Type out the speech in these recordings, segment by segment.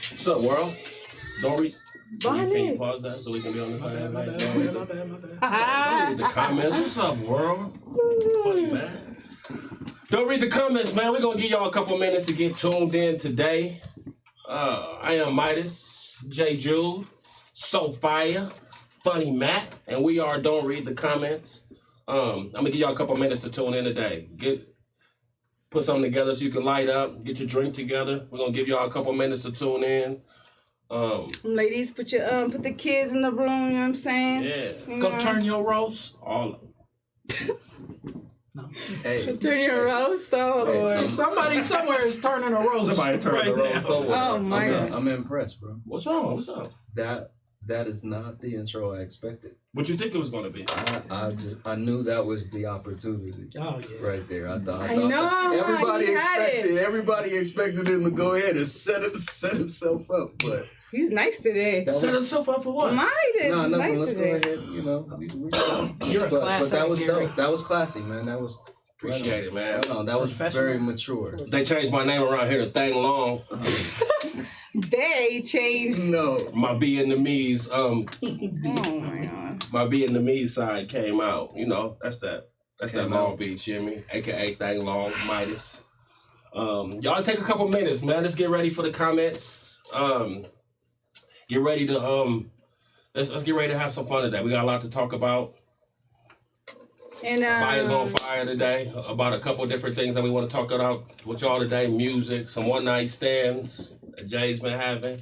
What's up, world? Don't read. Can you pause that so we can be on the same page? Don't read the comments. What's up, world? Funny, man. Don't read the comments, man. We're going to give y'all a couple minutes to get tuned in today. I am Midas, J. Jude, Sophia, Funny Matt, and we are Don't Read the Comments. I'm going to give y'all a couple minutes to tune in today. Put something together so you can light up, get your drink together. We're going to give y'all a couple minutes to tune in. Ladies, put the kids in the room, you know what I'm saying? Yeah. Go turn your roast. All of them. No. Hey. Turn your roast? Oh, Lord. Somebody somewhere is turning a roast. Somebody turning a roast somewhere. Oh, my God. I'm impressed, bro. What's wrong? What's up? That is not the intro I expected. What you think it was going to be? I knew that was the opportunity. Oh, yeah. Right there. I thought everybody expected him to go ahead and set himself up, but he's nice today. Set himself up for what? No, nothing. Let's today. go ahead. You know, You're a class. But that was dope. That was classy, man. That was appreciate it, man. No, that was very mature. They changed my name around here to Thang Long. They changed. No, my Vietnamese. Oh my God. My Vietnamese side came out. You know, that's that Long Beach, you hear me? AKA Thang Long, Midas. Y'all take a couple minutes, man. Let's get ready for the comments. Get ready to let's get ready to have some fun today. We got a lot to talk about. And Fire's on fire today. About a couple different things that we want to talk about with y'all today. Music, some one night stands that Jay's been having.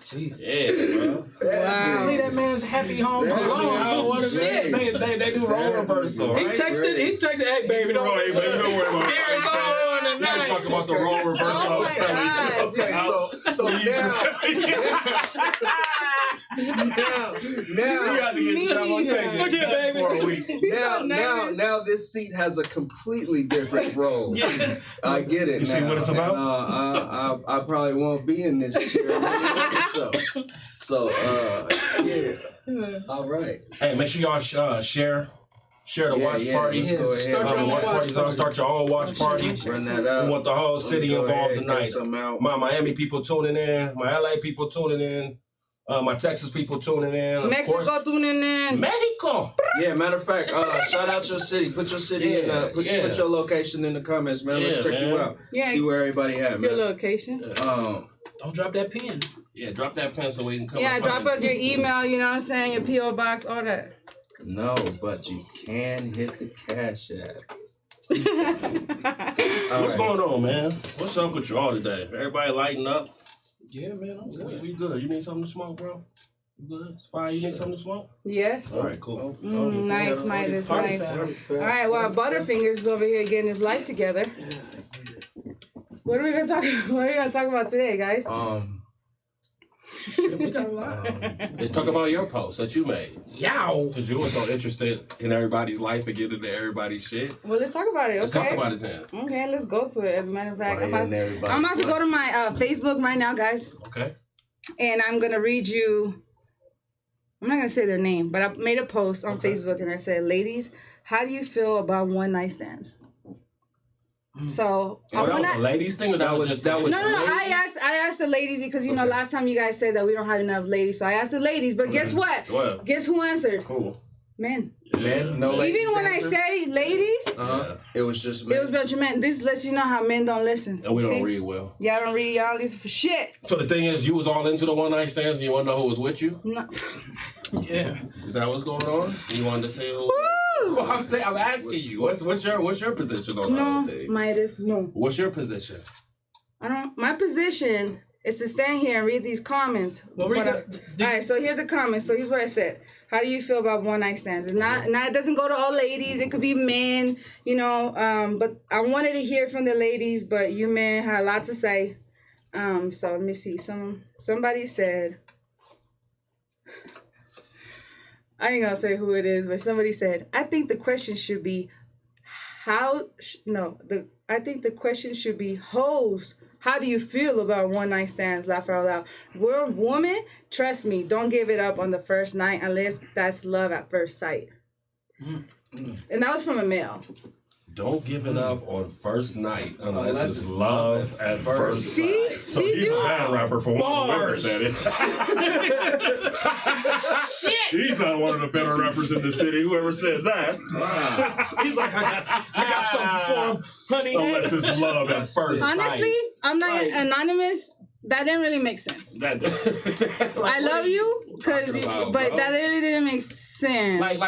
Jesus. Yeah, bro. Wow. Leave that man's happy home alone. Shit. They do role reversal, right? He texted, hey baby, don't worry about it. Arizona tonight. Let's talk about the role reversal. Oh my God. Okay, so now we got to get trouble. Look here, baby. For a week. Now this seat has a completely different role. Yeah. I get it. You see what it's about? I probably won't be in this chair So yeah. All right. Hey, make sure y'all share the watch party. Start your own watch party. Run that out. We want the whole city involved tonight. My Miami people tuning in. My LA people tuning in. My Texas people tuning in. Mexico tuning in. Mexico. Yeah, matter of fact, shout out your city. Put your city in. Put your location in the comments, man. Let's check you out. Yeah. See where everybody at, man. Your location. Don't drop that pen. Yeah, drop that pen so we can come. Yeah, drop us your email. You know what I'm saying? Your PO box, all that. No, but you can hit the Cash App. What's going on, man? What's up with y'all today? Everybody lighting up? Yeah, man, I'm good. We good. You need something to smoke, bro? You good? Fire, you need something to smoke? Yes. All right, cool. Nice, Midas, nice. All right, well, Butterfingers is over here getting his life together. What are we gonna talk about today, guys? We got a lot. Let's talk about your post that you made. Yow! Because you were so interested in everybody's life and getting into everybody's shit. Well, let's talk about it, okay? Let's talk about it then. Okay, let's go to it. As a matter of fact, I'm about to go to my Facebook right now, guys. Okay. And I'm going to read you, I'm not going to say their name, but I made a post on Facebook and I said, ladies, how do you feel about one night stands? So that was a ladies thing, or that was no. I asked the ladies because you know last time you guys said that we don't have enough ladies, so I asked the ladies. But guess what? Guess who answered? Who? Men. Men, no ladies. Even when I say ladies, it was just men. It was about your men. This lets you know how men don't listen. And we don't read well. Y'all don't read. Y'all listen for shit. So the thing is, you was all into the one night stands, and you want to know who was with you? No. Yeah. Is that what's going on? You wanted to say who? Well, I'm asking you. What's your position on that thing? Midas, no. What's your position? My position is to stand here and read these comments. Well, all right, so here's the comments. So here's what I said. How do you feel about one night stands? It's not it doesn't go to all ladies. It could be men, you know. But I wanted to hear from the ladies, but you men had a lot to say. So let me see. Somebody said, I ain't gonna say who it is, but somebody said, I think the question should be I think the question should be, hoes, how do you feel about one night stands? Laugh out loud. We're a woman. Trust me, don't give it up on the first night unless that's love at first sight. And that was from a male. don't give it up on first night unless it's love at first See? sight. So See, he's dude? a bad rapper for one of the women said it. Shit. He's not one of the better rappers in the city. Whoever said that. He's like, I got something for him, honey. Unless it's love at first sight. Honestly, I'm not Right. anonymous. That didn't really make sense. That, I love you, talking about, but bro? that really didn't make sense.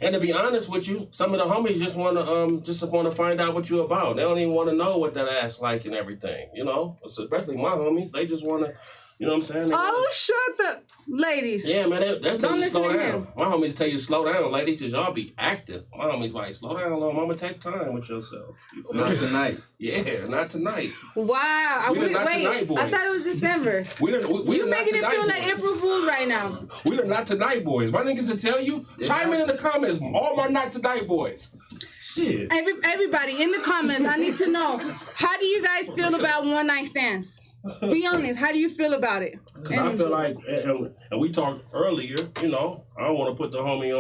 and to be honest with you, some of the homies just want to find out what you about. They don't even want to know what that ass like and everything. You know, especially my homies. They just want to, you know what I'm saying? They Oh, shut the ladies. yeah, man, they'll tell Don't you to listen slow to down. him. My homies tell you to slow down, lady, because y'all be active. My homies like, slow down, little mama, take time with yourself. You feel Not me? tonight. Yeah, not tonight. Wow. We the Not Tonight boys. I thought it was December. We You the Not making it Tonight feel like boys. April Fool's right now. We the Not Tonight boys. My niggas will tell you. Yeah. Chime in the comments. All my Not Tonight boys. Shit. Everybody in the comments, I need to know, how do you guys feel about one night stands? Be honest. How do you feel about it? Cause I feel like, and we talked earlier, you know, I don't want to put the homie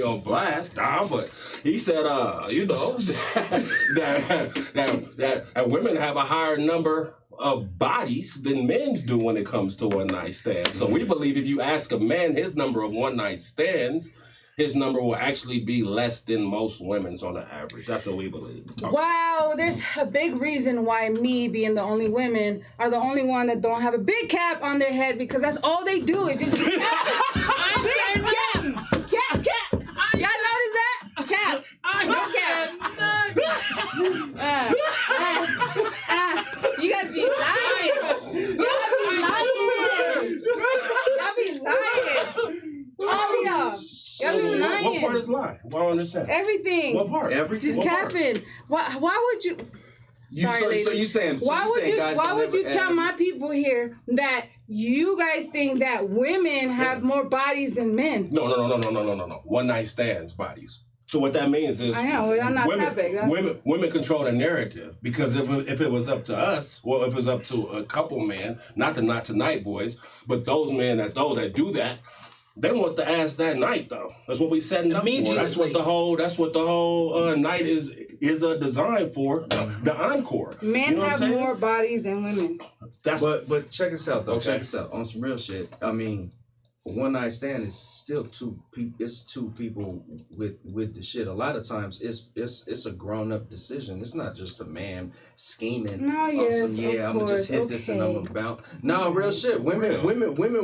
on blast, but he said, you know, that women have a higher number of bodies than men do when it comes to one night stands. So we believe if you ask a man his number of one night stands, his number will actually be less than most women's on the average. That's what we believe. Wow, there's a big reason why me being the only women are the only one that don't have a big cap on their head, because that's all they do is just big cap. Y'all notice that? Cap. No cap. You guys be lying. Y'all be lying. All of y'all. Y'all be lying. What part is lie? I don't understand. Everything. What part? Everything. Just capping. Why would you? Sorry, ladies. So you saying? Why would you? Guys Why would you tell my people here that you guys think that women have more bodies than men? No. One night stands bodies. So what that means is, I know, I'm not that big. women control the narrative, because if it was up to us, well, if it was up to a couple men, not the Not Tonight boys, but those men that do that, they want the ass that night though. That's what we setting up for. That's what the whole night is designed for. The encore. Men You know what I'm have saying? more bodies than women. That's But check this out though. Okay. Check this out on some real shit. I mean, a one night stand is still two people. It's two people with the shit. A lot of times it's a grown up decision. It's not just a man scheming. No, on yes, some, yeah, of I'm gonna just hit course, this and I'm okay. about. No, real shit. Women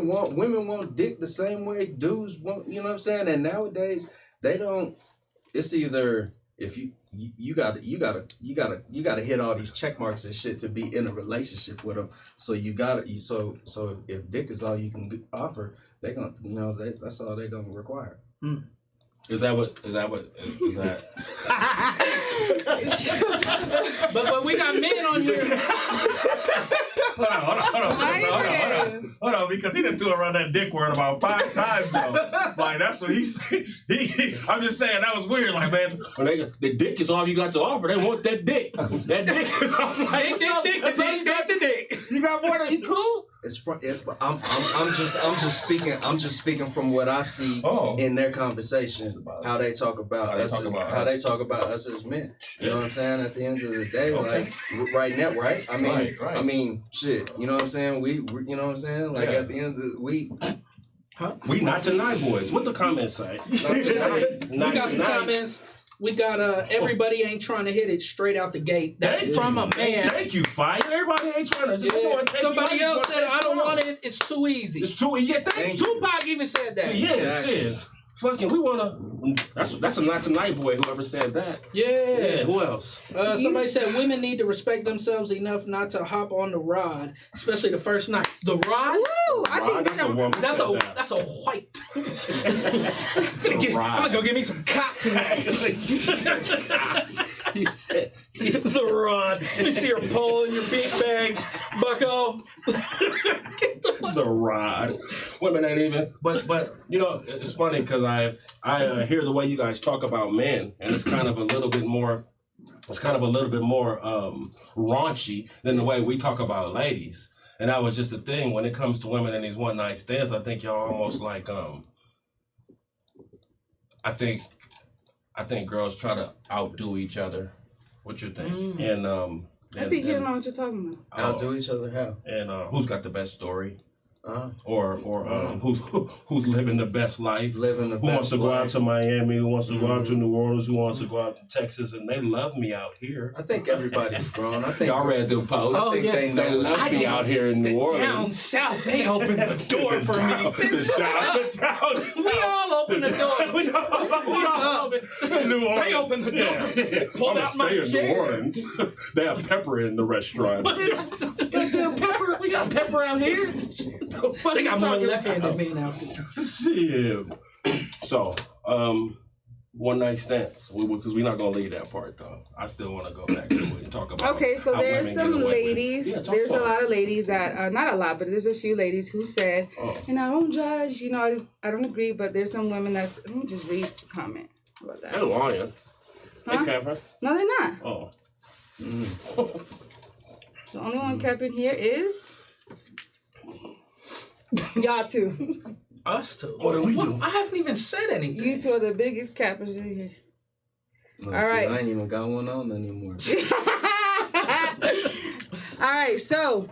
want dick the same way dudes want. You know what I'm saying? And nowadays they don't. It's either if you gotta hit all these check marks and shit to be in a relationship with them. So so if dick is all you can offer, they gonna that's all they gonna require. Is that? But we got men on here. Hold on, because he done threw around that dick word about 5 times though. Like that's what he said. I'm just saying that was weird. Like, man, when the dick is all you got to offer, they want that dick. That dick is all like, Dick. you got more than you cool? I'm just speaking from what I see in their conversation, how they talk about us as men. You know what I'm saying? At the end of the day, like right now, right? I mean, Right. I mean, shit. You know what I'm saying? We you know what I'm saying? Like at the end of the week. We Not Tonight boys. What the comments say? We got some comments. We got everybody ain't trying to hit it straight out the gate. That's from a man. Thank you, Fire. Everybody ain't trying to. Yeah. Somebody else said, I don't want it. It's too easy. It's too easy. Yeah, thank you. Tupac even said that. Yes, it is. Fucking, we wanna. That's a Not Tonight boy. Whoever said that. Yeah. Who else? Somebody said women need to respect themselves enough not to hop on the rod, especially the first night. The rod? Woo! I think That's a woman. That's a white. I'm gonna go get me some cock tonight. He said. It's the rod. Let me see her pole in your big bags, bucko. The rod. Women ain't even. But you know, it's funny because I hear the way you guys talk about men, and it's kind of a little bit more. It's kind of a little bit more raunchy than the way we talk about ladies. And that was just the thing when it comes to women and these one night stands. I think y'all almost like I think I think girls try to outdo each other. What you think? And I think you don't know what you're talking about. Outdo each other how? And who's got the best story? Or who's living the best life? Who wants to go out to Miami? Who wants to go out to New Orleans? Who wants to go out to Texas? And they love me out here. I think everybody's grown. I think y'all read them posts. Oh, yeah. They love me out here in New Orleans. Down south, they opened the door for me. We all opened the door. We all opened. New Orleans. They opened the door. Yeah. Pulled out my in chair. New Orleans. They have pepper in the restaurant. Goddamn pepper. We got pepper out here. They got more left-handed men out there. Shit. So, one night stands. Because we're not gonna leave that part though. I still want to go back to it and talk about. Okay, so how there's women some get away with- ladies. Yeah, There's a lot of ladies that not a lot, but there's a few ladies who said, and I don't judge. You know, I don't agree, but there's some women that's. Let me just read the comment about that. They're lying. Huh? They capping? No, they're not. Oh. The only one kept in here is y'all two. Us too. What do we do? I haven't even said anything. You two are the biggest cappers in here. All right. I ain't even got one on anymore. All right, so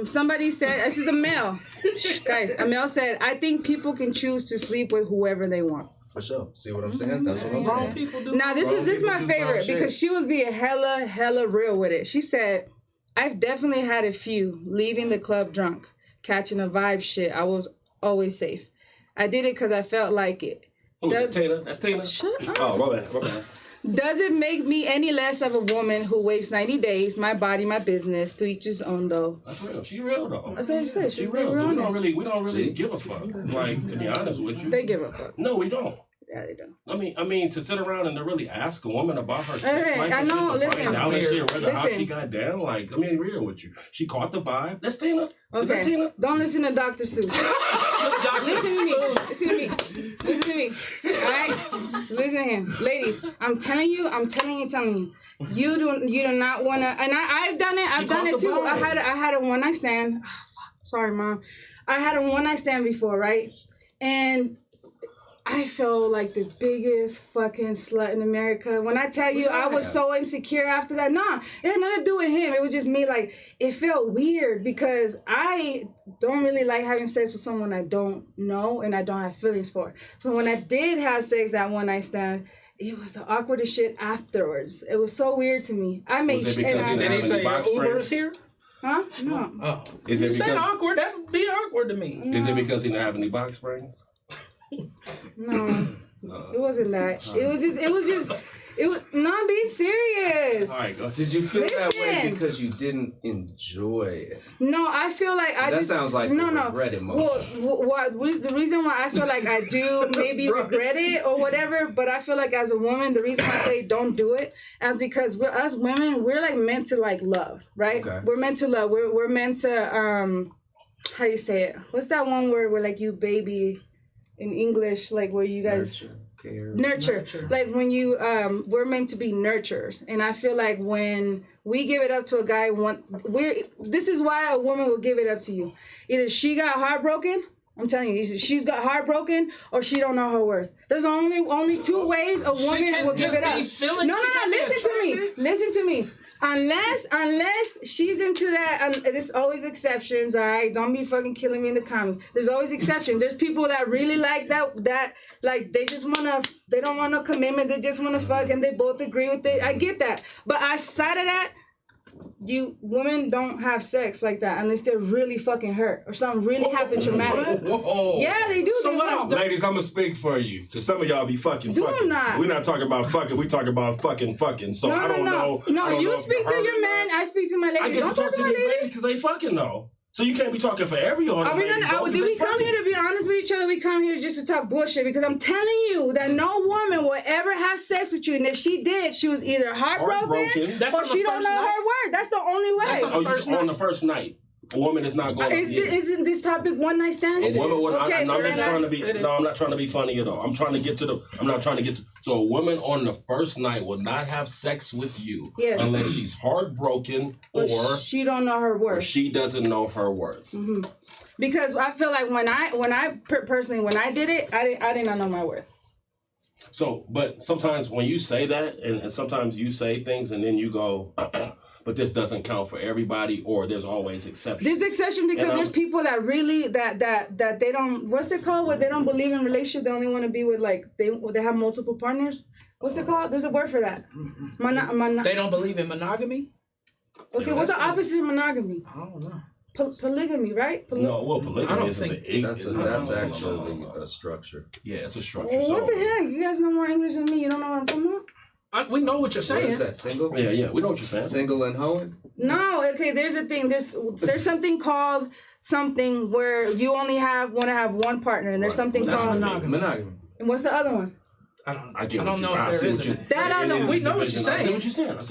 somebody said, this is a male. Shh, guys, a male said, I think people can choose to sleep with whoever they want. For sure. See what I'm saying? That's what I'm Wrong saying. people do. Now, this is my do favorite wrong shit. because she was being hella real with it. She said, I've definitely had a few leaving the club drunk, catching a vibe shit. I was always safe. I did it because I felt like it. That's Tina. That's Tina. Shut up. Oh, my bad. Does it make me any less of a woman who waits 90 days? My body, my business. To each his own, though. That's real. She real though. That's what you said. She real. We don't really give a fuck. Like, to be honest with you. They give a fuck. No, we don't. Yeah, they don't. I mean, to sit around and to really ask a woman about her sex Hey, life I and know, shit, to listen. find out and shit, whether how Listen. she got down, like, I mean, real with you. She caught the vibe. That's Tina. Is that Okay. Tina? Don't listen to Dr. Seuss. Listen to me. Listen to me. Listen to me. All right? Listen to him. Ladies, I'm telling you. You do not want to. And I've done it. I've done it too. I had a one night stand. Oh, fuck. Sorry, Mom. I had a one night stand before, right? And I felt like the biggest fucking slut in America. When I tell you I was so insecure after that, nah, it had nothing to do with him. It was just me. Like, it felt weird because I don't really like having sex with someone I don't know and I don't have feelings for. But when I did have sex that one night stand, it was the awkwardest shit afterwards. It was so weird to me. I made Was it shit. because he Did he say box Uber's springs? here? Huh? No. Oh. Is You it said because awkward. That would be awkward to me. is it because he didn't have any box springs? No. It wasn't that. It was not being serious. All right, go. Did you feel that way Listen. because you didn't enjoy it? No, I feel like I That just sounds like no. a regret emotion. Well, what was the reason why I feel like I do maybe regret it or whatever? But I feel like as a woman, the reason I say don't do it is because us women, we're like meant to like love, right? Okay. We're meant to love. We're meant to how do you say it? What's that one word where like you baby in English, like where you guys. Nurture. Like when you we're meant to be nurturers, and I feel like when we give it up to a guy, this is why a woman will give it up to you. Either she got heartbroken, I'm telling you, either she's got heartbroken or she don't know her worth. There's only two ways a woman will give it up. No, listen to me. Unless she's into that, there's always exceptions, all right? Don't be fucking killing me in the comments. There's always exceptions. There's people that really like that like they don't want no commitment. They just want to fuck and they both agree with it. I get that. But outside of that, women don't have sex like that unless they're really fucking hurt or something really happened traumatic. Whoa. Yeah, they do. So they what don't. Ladies, I'm gonna speak for you, cause some of y'all be fucking. not. We're not talking about fucking. We talking about fucking. So I don't know. No, I don't you know if speak to heard your or man. not. I speak to my ladies. I get Don't to talk talk to to my these ladies. ladies because they fucking know. So you can't be talking for every other Are we ladies. gonna? Did we come here to be honest with each other? We come here just to talk bullshit because I'm telling you that no woman will ever have sex with you, and if she did, she was either heartbroken That's or on the she don't first know night? her word. That's the only way. That's Oh, you just on the first night. A woman is not going. Isn't this topic one night stand? A woman would. Okay, I'm so just then trying to be. No, I'm not trying to be funny at all. I'm trying to get to the. I'm not trying to get to. So a woman on the first night will not have sex with you unless she's heartbroken or she don't know her worth. Or she doesn't know her worth. Mm-hmm. Because I feel like when I personally when I did it, I did not know my worth. So, but sometimes when you say that, and sometimes you say things, and then you go, but this doesn't count for everybody, or there's always exceptions. There's exception because there's people that really that they don't. What's it called? Where they don't believe in relationship. They only want to be with like they have multiple partners. What's it called? There's a word for that. They don't believe in monogamy. Okay, what's the opposite of monogamy? I don't know. Polygamy, right? No, well, polygamy isn't the that's actually a structure. Yeah, it's a structure. Well, what so, the heck? You guys know more English than me. You don't know what I'm talking about? We know what you're What saying. is that? Single? Yeah, we know what you're saying. Single and hoeing? No, okay. There's a thing. There's something called something where you only want to have one partner, and there's something That's called monogamy. And what's the other one? I don't I know if there is. That other one. We know what you're saying. I see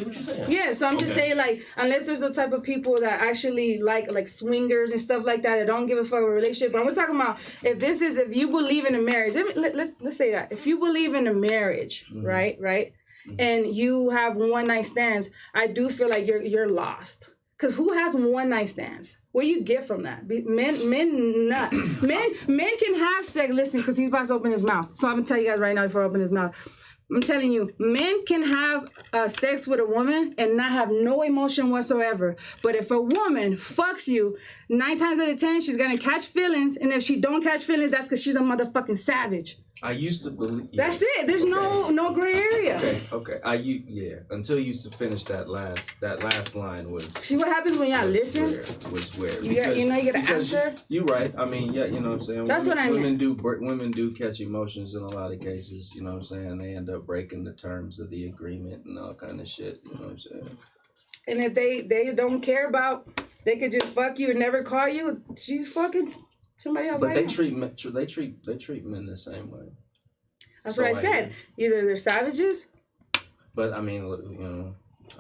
what you're saying. Yeah, so I'm just saying, like, unless there's a type of people that actually like swingers and stuff like that, that don't give a fuck with a relationship. But we're talking about if you believe in a marriage. Let's say that if you believe in a marriage, right, and you have one night stands, I do feel like you're lost. Cause who has one night stands? What do you get from that? Men can have sex. Listen, cause he's about to open his mouth. So I'm gonna tell you guys right now before I open his mouth. I'm telling you, men can have sex with a woman and not have no emotion whatsoever. But if a woman fucks you, 9 times out of 10, she's gonna catch feelings. And if she don't catch feelings, that's because she's a motherfucking savage. I used to believe. Yeah. That's it. There's no gray area. Okay. Until you finish that last line was. See what happens when y'all listen? Was where you get an answer. You're right. I mean, yeah, you know what I'm saying. That's what I mean. Women do catch emotions in a lot of cases. You know what I'm saying. They end up breaking the terms of the agreement and all kind of shit. You know what I'm saying. And if they don't care about, they could just fuck you and never call you. She's fucking. Somebody else. But they treat men the same way. That's what I said. Either they're savages. But I mean, you know.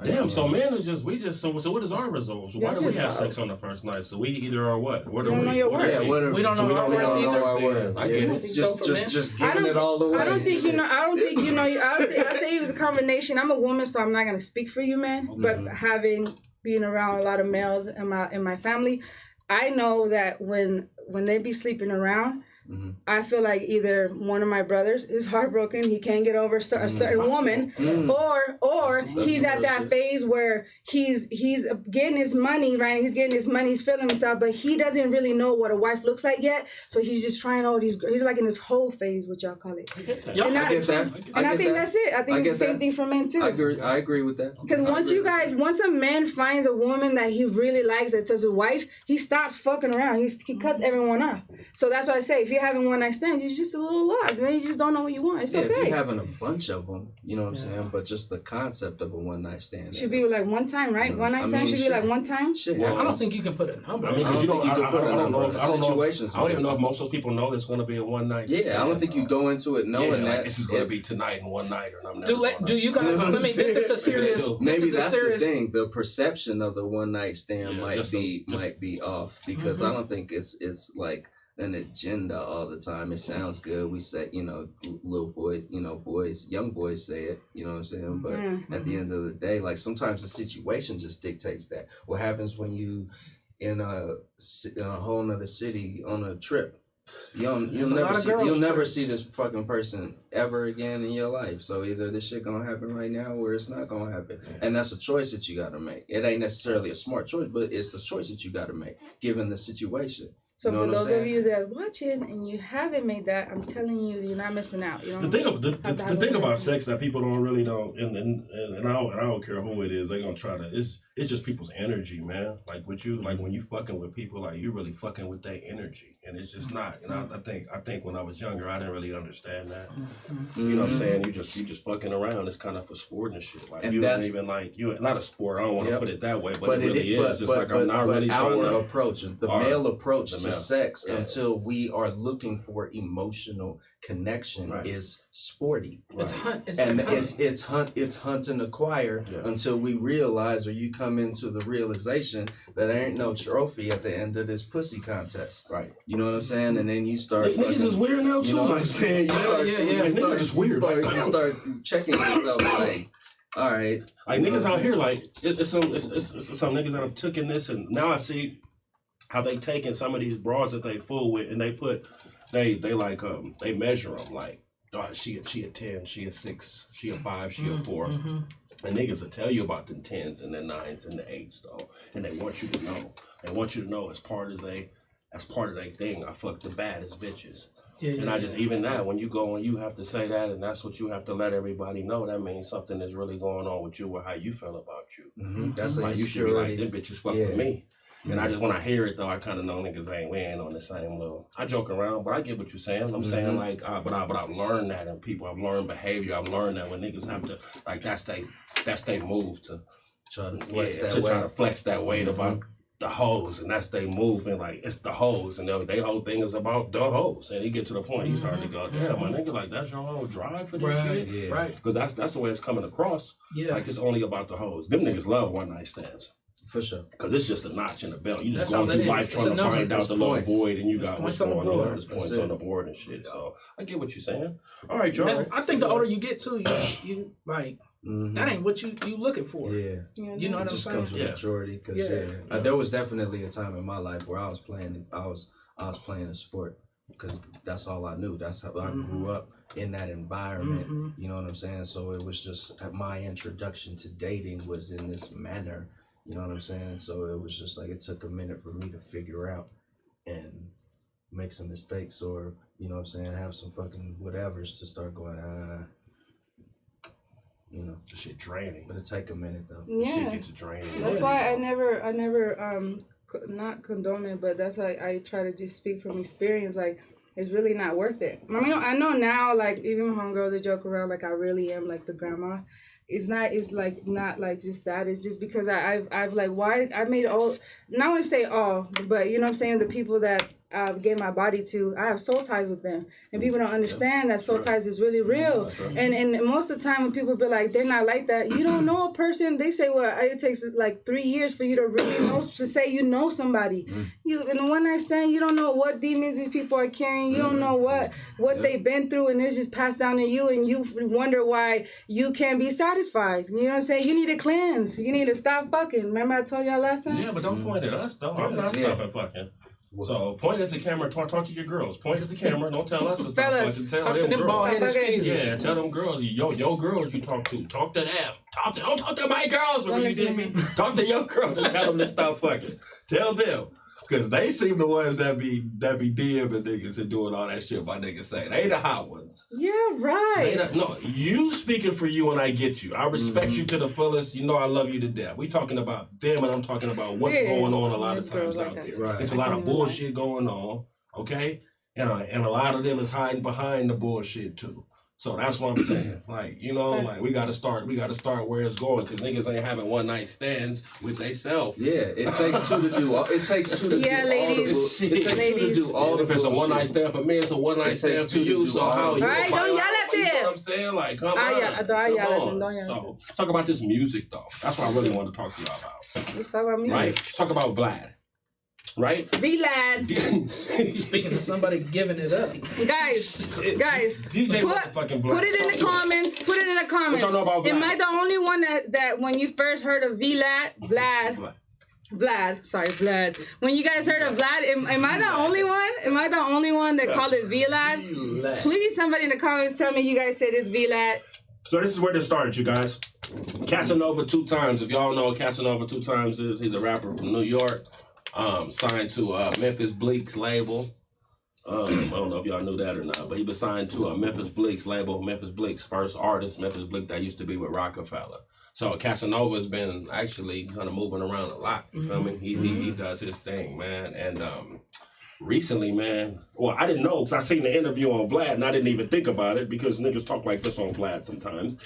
Damn. So men are just so what is our result? So why do we have sex on the first night? So we either are what? What are we? Know your word. Yeah, we don't know our word. I get it. Just giving it all away. I don't think you know. I think it was a combination. I'm a woman, so I'm not gonna speak for you, man. But being around a lot of males in my family, I know that when they be sleeping around, I feel like either one of my brothers is heartbroken, he can't get over a certain woman, or he's at that phase where he's getting his money, right? He's getting his money, he's feeling himself, but he doesn't really know what a wife looks like yet. So he's just trying all these. He's like in this whole phase, what y'all call it. I get that. And I think that's it. I think it's the same thing for men too. I agree with that. Because once a man finds a woman that he really likes as his wife, he stops fucking around. He cuts everyone off. So that's why I say, if you're having one night stand, you're just a little lost, man. You just don't know what you want. It's okay. If you're having a bunch of them, you know what I'm saying? But just the concept of a one night stand should be like one time, right? One night stand should be like one time. Well, I don't think you can put a number. I mean, because I don't even know if most of those people know there's going to be a one night. Yeah, I don't think you go into it knowing that this is going to be tonight and one night, or I'm Do you guys? I mean, this is a serious. Maybe that's the thing. The perception of the one night stand might be off because I don't think it's like an agenda all the time. It sounds good. We say, little boy, young boys say it, you know what I'm saying? But at the end of the day, like sometimes the situation just dictates that. What happens when you in a whole nother city on a trip? You'll never see this fucking person ever again in your life. So either this shit gonna happen right now or it's not gonna happen. And that's a choice that you gotta make. It ain't necessarily a smart choice, but it's a choice that you gotta make given the situation. So for those of you that are watching and you haven't made that, I'm telling you, you're not missing out. You know the thing about sex that people don't really know, and I don't care who it is, they're gonna try to. It's just people's energy, man. Like with you, like when you fucking with people, like you really fucking with their energy, and it's just not. And I think when I was younger, I didn't really understand that. You know what I'm saying? You just fucking around. It's kind of for sport and shit. Like and you don't even like you. Not a sport. I don't want to put it that way, but it really is. Just like I'm not really trying to. Our approach, the male approach to sex, until we are looking for emotional connection, is sporty. It's hunt. It's hunt and acquire until we realize, or you come into the realization that there ain't no trophy at the end of this pussy contest. Right. You know what I'm saying? And then you start. Niggas is weird now too. You know what I'm saying? You start You start checking yourself like. All right, like niggas out here, like it's some niggas that have taken this, and now I see how they taking some of these broads that they fool with, and they measure them like she a 10, she a 6, she a 5, she a 4. And niggas will tell you about the 10s and the 9s and the 8s though, and they want you to know. They want you to know as part of their thing. I fuck the baddest bitches. And I just even that when you go and you have to say that, and that's what you have to let everybody know. That means something is really going on with you or how you feel about you. That's like you should be like, them bitches fuck with me. And I just when I hear it though, I kind of know niggas we ain't on the same level. I joke around, but I get what you're saying. I'm saying like, but I've learned that in people. I've learned behavior. I've learned that when niggas have to like that's they move to try to flex try to flex that weight about the hoes, and that's they move and like it's the hoes, and they whole thing is about the hoes. And you get to the point you start to go, damn, my nigga, like that's your whole drive for this shit. Yeah. Right. Because that's the way it's coming across. Yeah. Like it's only about the hoes. Them niggas love one night stands. For sure. Because it's just a notch in the belt. You just going through life trying to find out the little void, and you got what's going on. There's points on the board and shit. So I get what you're saying. All right, Joe. I think the older you get too, you like that ain't what you looking for. Yeah. You know what I'm saying? It just comes with maturity. Because there was definitely a time in my life where I was playing a sport because that's all I knew. That's how I grew up in that environment. You know what I'm saying? So it was just my introduction to dating was in this manner. You know what I'm saying? So it was just like it took a minute for me to figure out and make some mistakes or, you know what I'm saying, have some fucking whatevers to start going, you know. The shit draining. But it take a minute though. Yeah. The shit gets draining. That's why I never not condone it, but that's why I try to just speak from experience. Like, it's really not worth it. I mean, I know now, like, even my homegirls, they joke around, like, I really am, like, the grandma. It's not just that. It's just because I've like, why I made all, not want to say all, but you know what I'm saying, the people that I gave my body to, I have soul ties with them. And people don't understand that soul ties is really real. And most of the time when people be like, they're not like that, you don't know a person. They say, well, it takes like 3 years for you to really know, to say you know somebody. You in a one night stand, you don't know what demons these people are carrying. You don't know what they've been through, and it's just passed down to you, and you wonder why you can't be satisfied. You know what I'm saying? You need to cleanse. You need to stop fucking. Remember I told y'all last time? Yeah, but don't point at us though. I'm not stopping fucking. So point at the camera, talk to your girls. Point at the camera, don't tell us to stop fucking. Talk to them bald-headed skeezers. Yeah, tell them girls, your girls you talk to. Talk to them. Don't talk to my girls. Remember you did me? Talk to your girls and tell them to stop fucking. Tell them. Because they seem the ones that be DMing niggas and doing all that shit my niggas say. They the hot ones. Yeah, right. No, you speaking for you and I get you. I respect you to the fullest. You know I love you to death. We talking about them and I'm talking about what's going on a lot of times out there. Right. It's a lot of bullshit going on, okay? And a lot of them is hiding behind the bullshit too. So that's what I'm saying. Like, you know, like we gotta start where it's going, because niggas ain't having one night stands with they self. Yeah, it takes two to do all. It takes two to do all ladies. the It takes two to do all the If it's a one night stand for me, it's a one night stand for you. So how you? Right, don't yell at them. You know what I'm saying? Like, come on. So talk about this music though. That's what I really want to talk to y'all about. Let's talk about music. Right? Talk about Vlad. Right? V-Lad. Speaking of somebody giving it up. Guys, DJ motherfucking Vlad. Put it in the comments. Put it in the comments. What y'all know about Vlad? Am I the only one that when you first heard of Vlad? When you guys heard of Vlad, am I the only one? Am I the only one that called it Vlad? Please, somebody in the comments tell me you guys said it's Vlad. So this is where this started, you guys. Casanova 2 Times. If y'all know what Casanova 2 Times is, he's a rapper from New York. Signed to Memphis Bleek's label. I don't know if y'all knew that or not, but he was signed to a Memphis Bleek's label. Memphis Bleek's first artist, Memphis Bleek, that used to be with Rockefeller. So Casanova's been actually kind of moving around a lot. You feel me? He does his thing, man. And recently, man, well, I didn't know because I seen the interview on Vlad and I didn't even think about it because niggas talk like this on Vlad sometimes.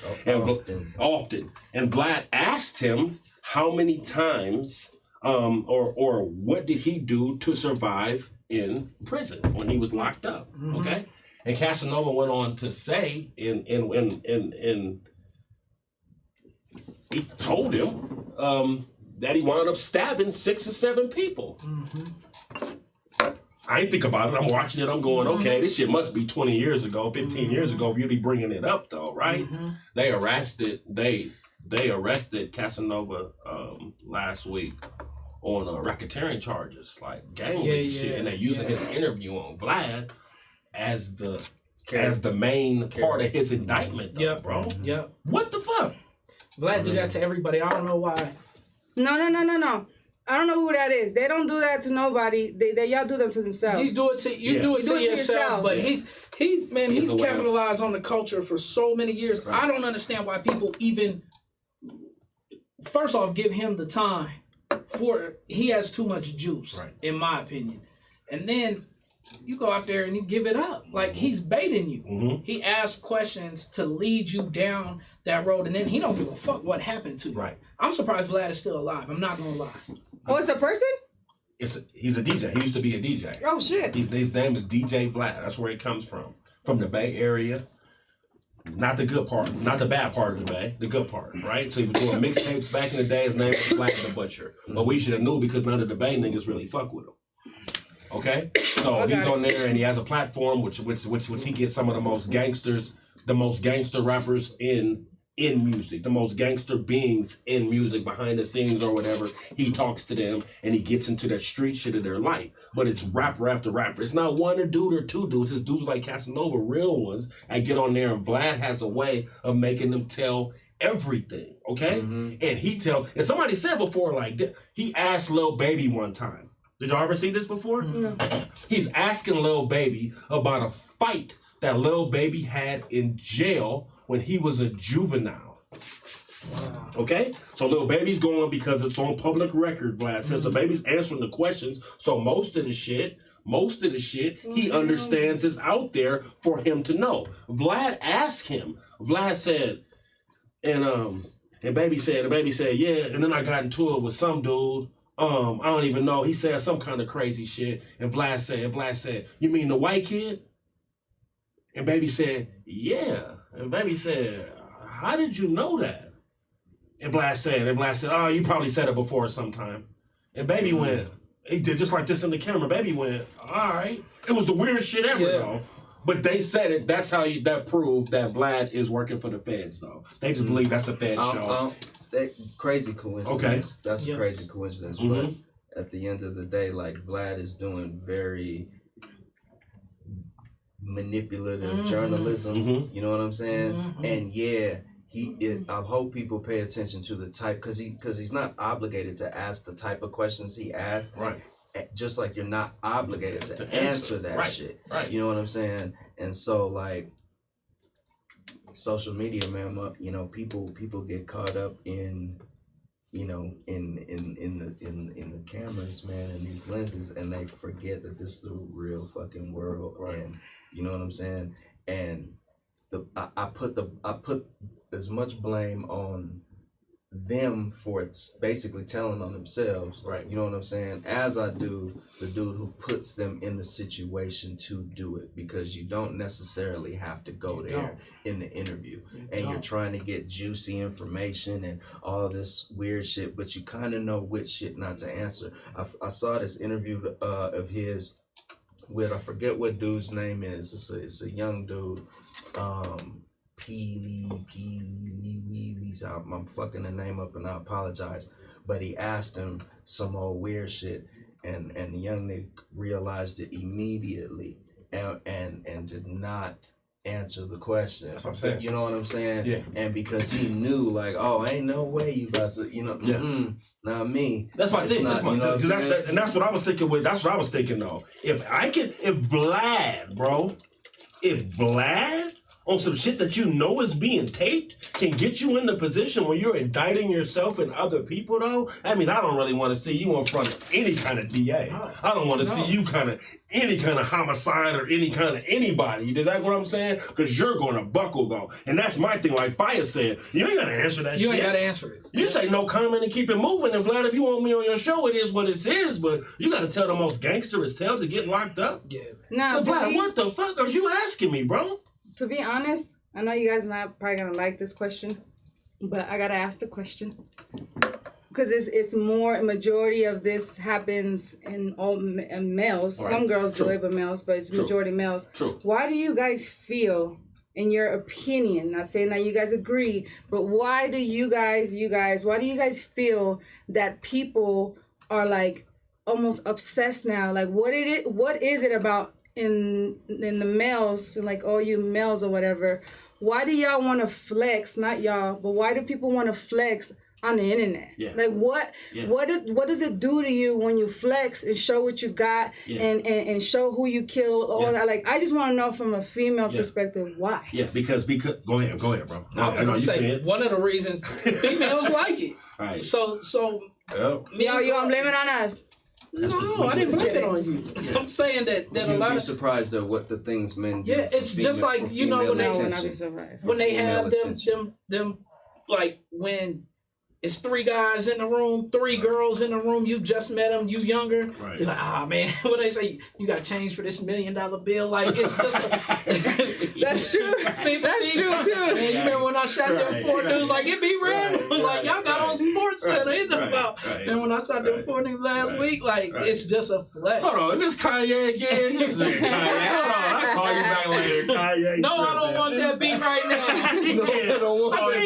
Often. And Vlad asked him how many times or what did he do to survive in prison when he was locked up? Okay, and Casanova went on to say, in he told him that he wound up stabbing 6 or 7 people. I ain't think about it. I'm watching it. I'm going, okay, this shit must be 20 years ago, 15 years ago. Really bringing it up though, right? They arrested Casanova last week on racketeering charges, like gang shit, and they're using his interview on Vlad as the as the main part of his indictment, though, bro. Yep. What the fuck? Vlad do that to everybody. I don't know why. No. I don't know who that is. They don't do that to nobody. They y'all do them to themselves. You do it to yourself. But he's capitalized on the culture for so many years. Right. I don't understand why people even first off give him the time for he has too much juice, in my opinion. And then you go out there and you give it up. Like he's baiting you. Mm-hmm. He asks questions to lead you down that road, and then he don't give a fuck what happened to you. Right. I'm surprised Vlad is still alive. I'm not gonna lie. Oh, it's a person? He's a DJ. He used to be a DJ. Oh shit. His name is DJ Vlad. That's where he comes from the Bay Area. Not the good part, not the bad part of the Bay, the good part, right? So he was doing mixtapes back in the day. His name was Vlad the Butcher. But we should have knew because none of the Bay niggas really fuck with him. Okay? So he's on there and he has a platform which he gets some of the most gangster rappers in music, the most gangster beings in music behind the scenes or whatever. He talks to them and he gets into the street shit of their life. But it's rapper after rapper. It's not one dude or two dudes. It's dudes like Casanova, real ones. I get on there and Vlad has a way of making them tell everything. Okay? Mm-hmm. And somebody said before, like, he asked Lil Baby one time. Did y'all ever see this before? No. He's asking Lil Baby about a fight that Lil Baby had in jail when he was a juvenile. Wow. Okay? So Lil Baby's going because it's on public record, Vlad says. So Baby's answering the questions. So most of the shit he understands is out there for him to know. Vlad asked him. Vlad said, and Baby said, yeah, and then I got into it with some dude. I don't even know. He said some kind of crazy shit. And Vlad said, you mean the white kid? And Baby said, yeah. And Baby said, how did you know that? And Vlad said, oh, you probably said it before sometime. And Baby went, he did just like this in the camera. Baby went, all right. It was the weirdest shit ever, though. But they said it. That's how that proved that Vlad is working for the feds, though. They just believe that's a Fed show. Crazy coincidence. Okay. That's a crazy coincidence. Mm-hmm. But at the end of the day, like Vlad is doing very manipulative journalism. Mm-hmm. You know what I'm saying? Mm-hmm. And I hope people pay attention to the type because he's not obligated to ask the type of questions he asks. Right. Just like you're not obligated to answer that shit. Right. You know what I'm saying? And so like social media, man, you know, people get caught up in, you know, in the cameras, man, and these lenses, and they forget that this is the real fucking world. Right. And you know what I'm saying? And I put as much blame on them for basically telling on themselves, right? You know what I'm saying? As I do the dude who puts them in the situation to do it, because you don't necessarily have to go there in the interview, and you're trying to get juicy information and all this weird shit, but you kind of know which shit not to answer. I saw this interview of his with, I forget what dude's name is. It's a young dude. I'm fucking the name up and I apologize. But he asked him some old weird shit, and the young nigga realized it immediately and did not answer the question. That's what I'm saying. You know what I'm saying? Yeah. And because he knew, like, oh, ain't no way you about to, you know, not me. That's my thing. That's my thing. And that's what I was thinking with. That's what I was thinking though. If Vlad on some shit that you know is being taped can get you in the position where you're indicting yourself and other people, though, that means I don't really want to see you in front of any kind of DA. I don't want to see you any kind of homicide or any kind of anybody. Is that what I'm saying? Because you're going to buckle, though. And that's my thing. Like Fire said, you ain't got to answer that shit. You ain't got to answer it. You say no comment and keep it moving. And Vlad, if you want me on your show, it is what it is. But you got to tell the most gangsterous tale to get locked up. Yeah. Now, Vlad, what the fuck are you asking me, bro? To be honest, I know you guys are not probably gonna like this question, but I gotta ask the question because it's more. A majority of this happens in males. Right. Some girls do it, but males, but it's majority males. True. Why do you guys feel, in your opinion, not saying that you guys agree, but why do you guys feel that people are like almost obsessed now? Like, what is it about in the males, like all you males or whatever, why do y'all want to flex? Not y'all, but why do people want to flex on the internet? Yeah. Like what does it do to you when you flex and show what you got and show who you killed? All that. Like I just want to know from a female perspective why. Yeah, because go ahead, bro. I was gonna say one of the reasons females like it. Right. So y'all gonna blame it on us? No, I didn't blame it on you. Yeah. I'm saying that a lot of... You'd be surprised at what the things men do. Yeah, it's just like, you know, when they have them, like when it's 3 guys in the room, 3 girls in the room, you just met them, you younger. Right. You're like, man, what they say, you got change for this $1 million bill. Like, it's just That's true. That's true, too. Man, you remember when I shot them 4 dudes, like, it be random. Like, y'all got on Sports Center. It's about. And when I shot them 4 niggas last week, like, it's just a flex. Hold on, is this Kanye again? You saying Kanye? Hold on, I'll call you back later, Kanye. No, I don't want that beat right now. I seen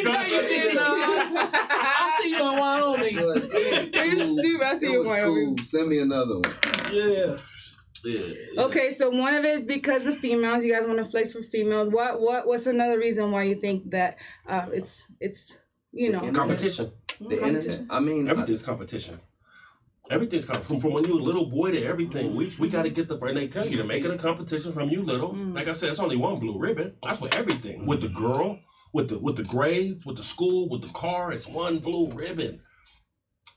how you did, I see you in Wyoming. I see you in Wyoming. Cool. Send me another one. Yeah. Okay, so one of it is because of females. You guys want to flex for females. What's another reason why you think that it's you know competition? The internet. I mean, everything's competition. Everything's from when you a little boy to everything. We got to get and they tell you to make it a competition from you little. Like I said, it's only one blue ribbon. That's for everything. With the girl. With the grades, with the school, with the car, it's one blue ribbon.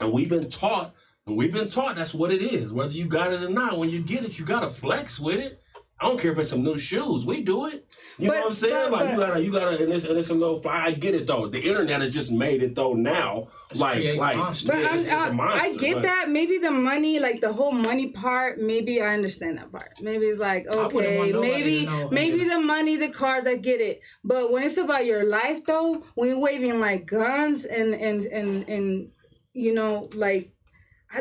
And we've been taught that's what it is. Whether you got it or not, when you get it, you gotta flex with it. I don't care if it's some new shoes. We do it. You know what I'm saying? Like you gotta, and it's a little fly. I get it though. The internet has just made it though now. It's a monster. I get that. Maybe the money, like the whole money part. Maybe I understand that part. Maybe it's like okay, maybe the money, the cars. I get it. But when it's about your life though, when you're waving like guns and you know like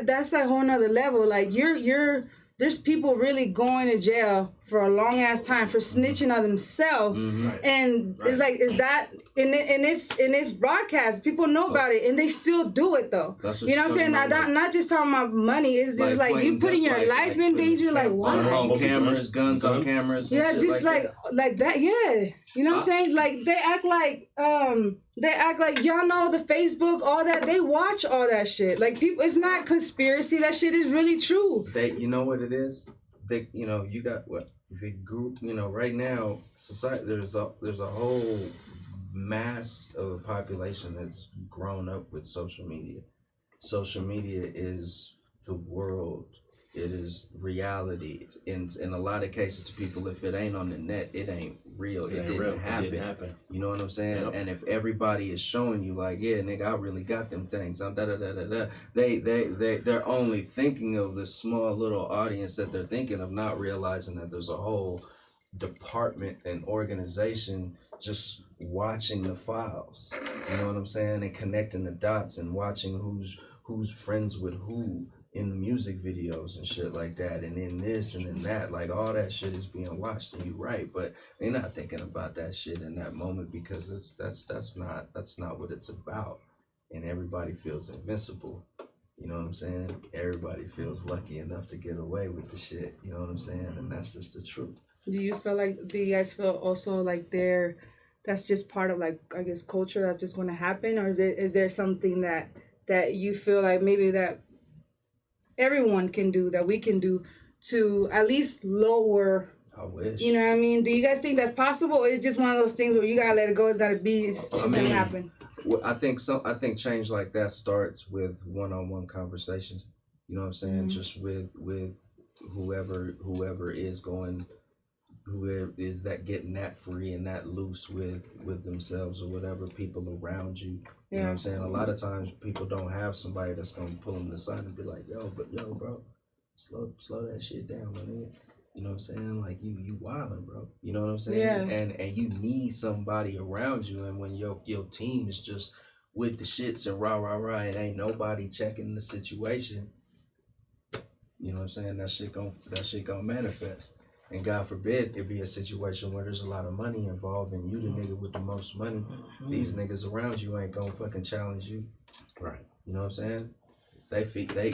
that's a whole nother level. Like you're. There's people really going to jail for a long ass time for snitching on themselves, and it's like, is that in this broadcast? People know about it, and they still do it though. You know what I'm saying? Not just talking about money. It's just like you putting your life in danger. Like what? On cameras, guns on cameras. Yeah, just like that. Yeah, you know what I'm saying? Like they act like y'all know the Facebook, all that. They watch all that shit. Like people, it's not conspiracy. That shit is really true. You know what it is? You got what the group. You know, right now, society. There's a whole mass of a population that's grown up with social media. Social media is the world. It is reality. In a lot of cases to people, if it ain't on the net, it ain't real. It didn't happen. You know what I'm saying? Yep. And if everybody is showing you like, yeah, nigga, I really got them things. They're only thinking of the small little audience that they're thinking of, not realizing that there's a whole department and organization just watching the files. You know what I'm saying? And connecting the dots and watching who's friends with who in the music videos and shit like that, and in this and in that, like all that shit is being watched. And you're right, but they're not thinking about that shit in that moment because that's not what it's about. And everybody feels invincible. You know what I'm saying? Everybody feels lucky enough to get away with the shit. You know what I'm saying? And that's just the truth. Do you guys feel also like that's just part of like, I guess, culture that's just going to happen, or is there something that you feel like maybe that everyone can do, that we can do to at least lower? I wish. You know what I mean? Do you guys think that's possible, or is it just one of those things where you gotta let it go? It's gotta be. It's just gonna happen. Well, I think change like that starts with one-on-one conversations. You know what I'm saying? Mm-hmm. Just with whoever is going, whoever is that getting that free and that loose with themselves or whatever, people around you. You know what I'm saying? A lot of times people don't have somebody that's gonna pull them aside and be like, yo, bro, slow that shit down, man. You know what I'm saying? Like you wildin', bro. You know what I'm saying? Yeah. And you need somebody around you, and when your team is just with the shits and rah, and ain't nobody checking the situation, you know what I'm saying? That shit gonna manifest. And God forbid it be a situation where there's a lot of money involved and you the nigga with the most money. Mm-hmm. These niggas around you ain't gonna fucking challenge you. Right. You know what I'm saying? they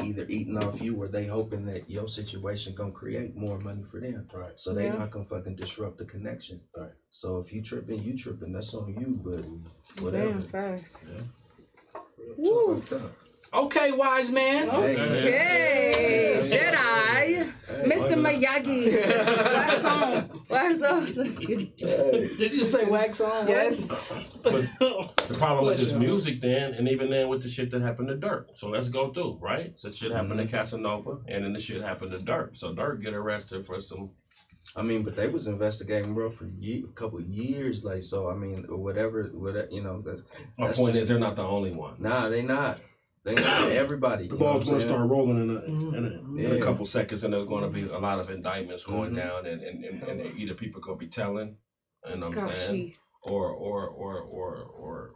either eating off you or they hoping that your situation gonna create more money for them. Right. So they not gonna fucking disrupt the connection. Right. So if you tripping, you tripping. That's on you. But whatever. Damn, facts. Yeah. Woo. Okay, wise man. Okay, Jedi, Mr. Miyagi. Wax on. Did you say wax on? Yes. But the problem with this music then, and even then with the shit that happened to Dirk. So let's go through, right? So shit happened to Casanova, and then the shit happened to Dirk. So Dirk get arrested for some... I mean, but they was investigating bro for a couple of years, like, so I mean, whatever, you know. My point is, they're not the only one. Nah, they not. They not everybody. The ball's going to start rolling in a couple seconds, and there's going to be a lot of indictments going down, and either people going to be telling, you know what I'm saying, or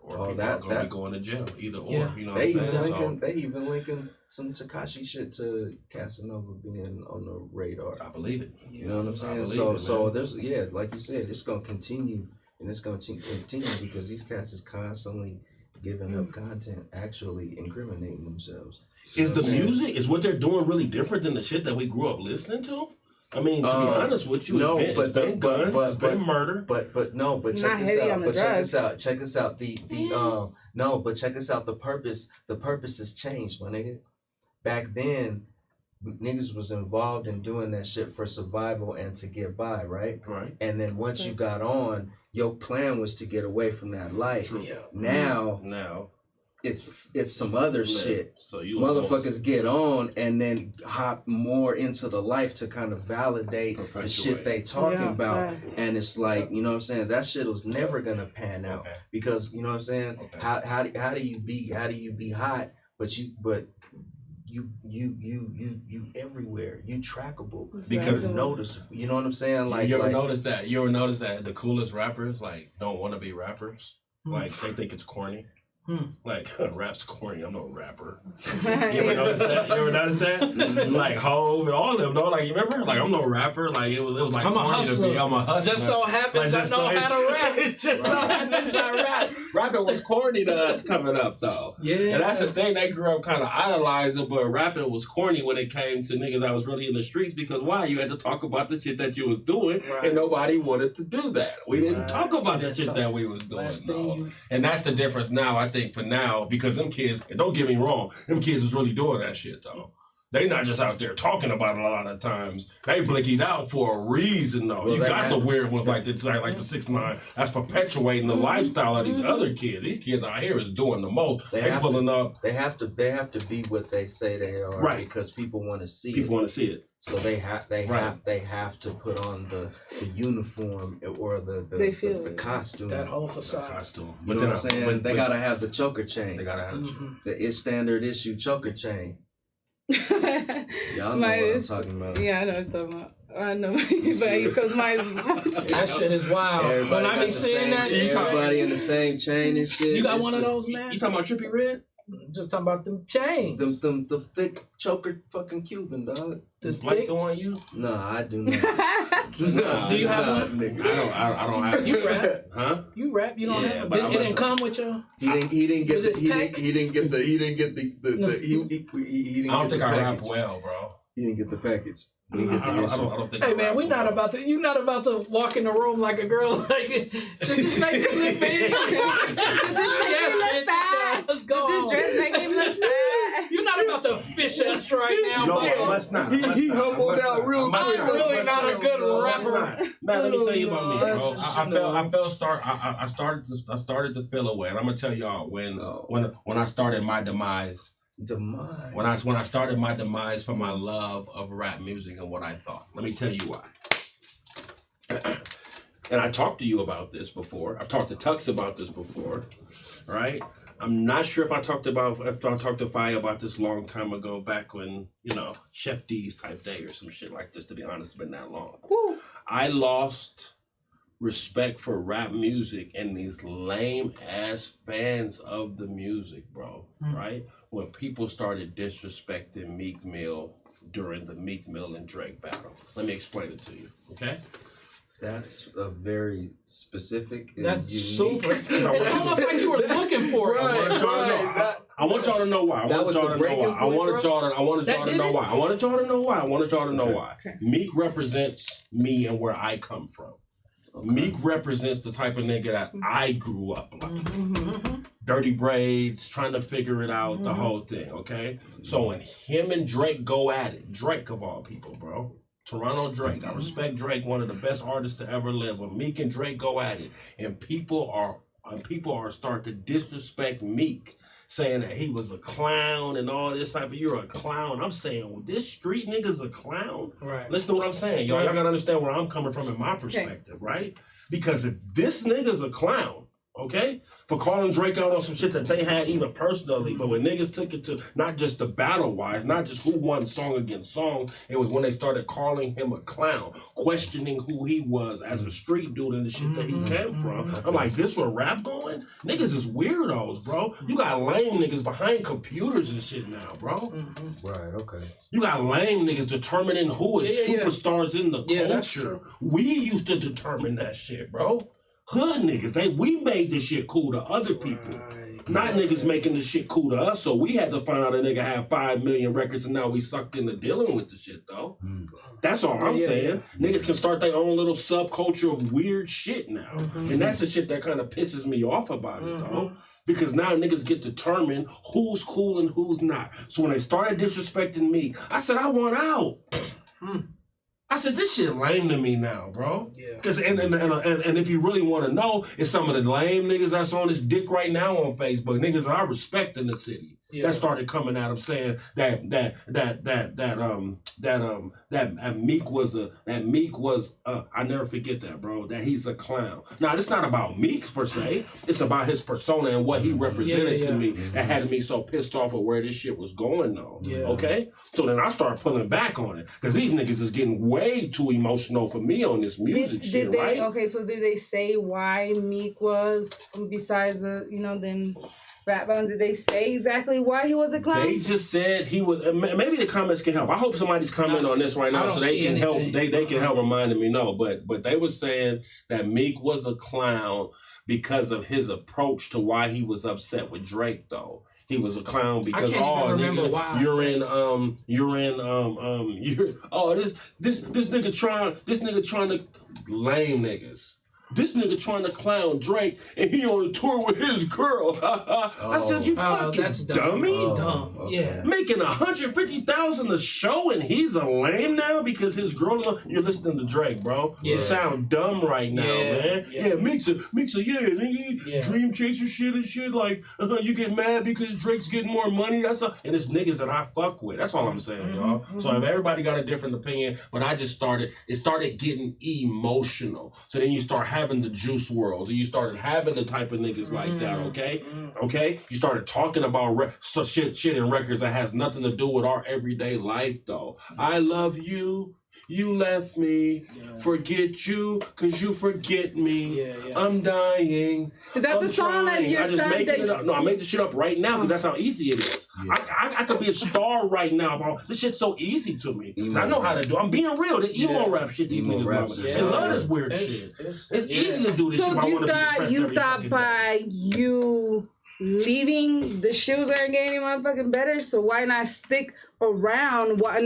people are going to be going to jail, either or. You know what I'm saying? They even linking some Tekashi shit to Casanova being on the radar. I believe it. You know what I'm saying? So there's like you said, it's going to continue, and it's going to continue because these cats is constantly giving up content, actually incriminating themselves. Is the music, is what they're doing really different than the shit that we grew up listening to? I mean, to be honest with you, it's been guns, it's been murder. But check this out. But check this out. Check this out. The purpose has changed, my nigga. Back then, niggas was involved in doing that shit for survival and to get by, right? Right. And then once you got on, your plan was to get away from that life. True. Now it's some other shit. So you motherfuckers get on and then hop more into the life to kind of validate the shit they talking about. And it's like, you know what I'm saying, that shit was never gonna pan out. Because you know what I'm saying? How do you be hot but you everywhere. You trackable because noticeable. You know what I'm saying? Like you ever notice that? You ever notice that the coolest rappers like don't want to be rappers? Like they think it's corny. Like rap's corny. I'm no rapper. You ever notice that? Like Hov and all of them. Though, like you remember? Like I'm no rapper. Like it was like I'm corny a hustler. to be. I'm a hustler. Just so happens I know how to rap. It just so happens I rap. Rapping was corny to us coming up though. Yeah. And that's the thing. They grew up kind of idolizing, but rapping was corny when it came to niggas that was really in the streets because why? You had to talk about the shit that you was doing, and nobody wanted to do that. We didn't talk about the shit that we was doing. No. And that's the difference now. I think for now. Because them kids, don't get me wrong, them kids is really doing that shit though. They not just out there talking about it a lot of times. They blickied out for a reason though. Well, you got the weird ones like the 6ix9ine that's perpetuating the lifestyle of these other kids. These kids out here is doing the most. They pulling up. They have to be what they say they are. Right. Because people want to see it. People want to see it. So they have to put on the uniform or the costume. That whole facade. Costume. But you know what I'm saying? They gotta have the choker chain. They gotta have the standard issue choker chain. Y'all know what I'm talking about. Yeah, I know what I'm talking about. I know, because mine is... That shit is wild. Everybody when I be seeing that, everybody in the same chain and shit. You got one of those, man? You talking about Trippie Redd? Just talking about them chains. The thick choker fucking Cuban, dog. The thick on you? No, I do not. Do you have one? Nigga. I don't have. You rap? Huh? You rap? You don't have? It didn't come with you. He didn't get the. I don't think I rap well, bro. He didn't get the package. I don't think. Hey man, you're not about to walk in the room like a girl. Like, does this make me look big? Yes, bitch. Let's go. Does this dress make me look bad? You're not about to fish us right now. No, let's not. He humbled out real quick. I'm really not a good rapper. Man, let me tell you about me, bro. I started to feel away, and I'm gonna tell y'all when I started my demise. When I started my demise for my love of rap music and what I thought. Let me tell you why. And I talked to you about this before. I've talked to Tux about this before, right? I'm not sure if I talked to Fire about this long time ago, back when, Chef D's type day or some shit like this, to be honest, it's been that long. Woo. I lost respect for rap music and these lame ass fans of the music, bro. Right? When people started disrespecting Meek Mill during the Meek Mill and Drake battle. Let me explain it to you, okay? That's a very specific. That's unique. super. It's almost like you were looking for it. I want y'all to know why. I wanted y'all to know why. Meek represents me and where I come from. Okay. Meek represents the type of nigga that I grew up like. Dirty braids, trying to figure it out, the whole thing, okay? So when him and Drake go at it, Drake of all people, bro. Toronto Drake. I respect Drake, one of the best artists to ever live. When Meek and Drake go at it, and people are starting to disrespect Meek, saying that he was a clown and all this type of, you're a clown. I'm saying, well, this street nigga's a clown. Right. Listen to what I'm saying. Y'all gotta understand where I'm coming from in my perspective, right? Because if this nigga's a clown, okay, for calling Drake out on some shit that they had even personally, but when niggas took it to not just the battle-wise, not just who won song against song, it was when they started calling him a clown, questioning who he was as a street dude and the shit that he came from. I'm like, this where rap going? Niggas is weirdos, bro. You got lame niggas behind computers and shit now, bro. Right, okay. You got lame niggas determining who is superstars in the culture. We used to determine that shit, bro. Hood niggas, we made this shit cool to other people. Not niggas making this shit cool to us, so we had to find out a nigga had 5 million records and now we sucked into dealing with the shit, though. That's all I'm saying. Niggas can start their own little subculture of weird shit now. And that's the shit that kind of pisses me off about it, though. Because now niggas get determined who's cool and who's not. So when they started disrespecting me, I said, I want out. I said, this shit lame to me now, bro. Yeah. Cause and if you really want to know, it's some of the lame niggas that's on this dick right now on Facebook. Niggas that I respect in the city that started coming at him saying that Meek was I never forget that, bro. That he's a clown. Now it's not about Meek per se. It's about his persona and what he represented to me. That had me so pissed off of where this shit was going though. Yeah. Okay. So then I started pulling back on it because these niggas is getting way too emotional for me on this music shit, right? Okay, so did they say why Meek was, besides the, them rap on, did they say exactly why he was a clown? They just said he was, maybe the comments can help. I hope somebody's commenting on this right now so they can help, they can help reminding me know. But they were saying that Meek was a clown because of his approach to why he was upset with Drake though. He was a clown because this nigga trying to lame niggas. This nigga trying to clown Drake and he on a tour with his girl. I said, you fucking that's dummy. Dumb. Okay. Making $150,000 a show and he's a lame now because his girl is on. You're listening to Drake, bro. You sound dumb right now, man. Yeah, Meek's a nigga, dream chaser shit and shit. Like, you get mad because Drake's getting more money. And it's niggas that I fuck with. That's all I'm saying, y'all. So if everybody got a different opinion, but I just started getting emotional. So then you start having the Juice worlds and you started having the type of niggas like that, okay? You started talking about shit in records that has nothing to do with our everyday life, though. I love you. You left me, forget you, cause you forget me. I'm dying. Is that the song that you're saying? No, I made the shit up right now because that's how easy it is. I could be a star right now, bro. This shit's so easy to me. I know how to do it. I'm being real. The emo rap shit these niggas love. They love this weird shit. It's easy to do this shit. So you thought by you leaving, the shoes aren't getting motherfucking better, so why not stick around? Why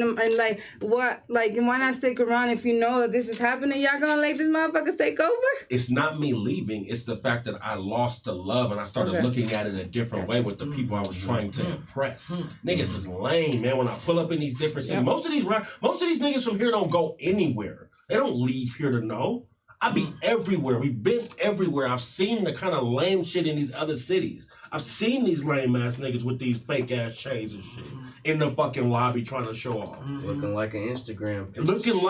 not stick around if you know that this is happening? Y'all gonna let these motherfuckers take over? It's not me leaving, it's the fact that I lost the love and I started looking at it a different way with the people I was trying to impress. Niggas is lame, man. When I pull up in these different cities, most of these niggas from here don't go anywhere. They don't leave here to know. I be everywhere. We've been everywhere. I've seen the kind of lame shit in these other cities. I've seen these lame ass niggas with these fake ass chains and shit in the fucking lobby trying to show off. Looking like an Instagram picture. Looking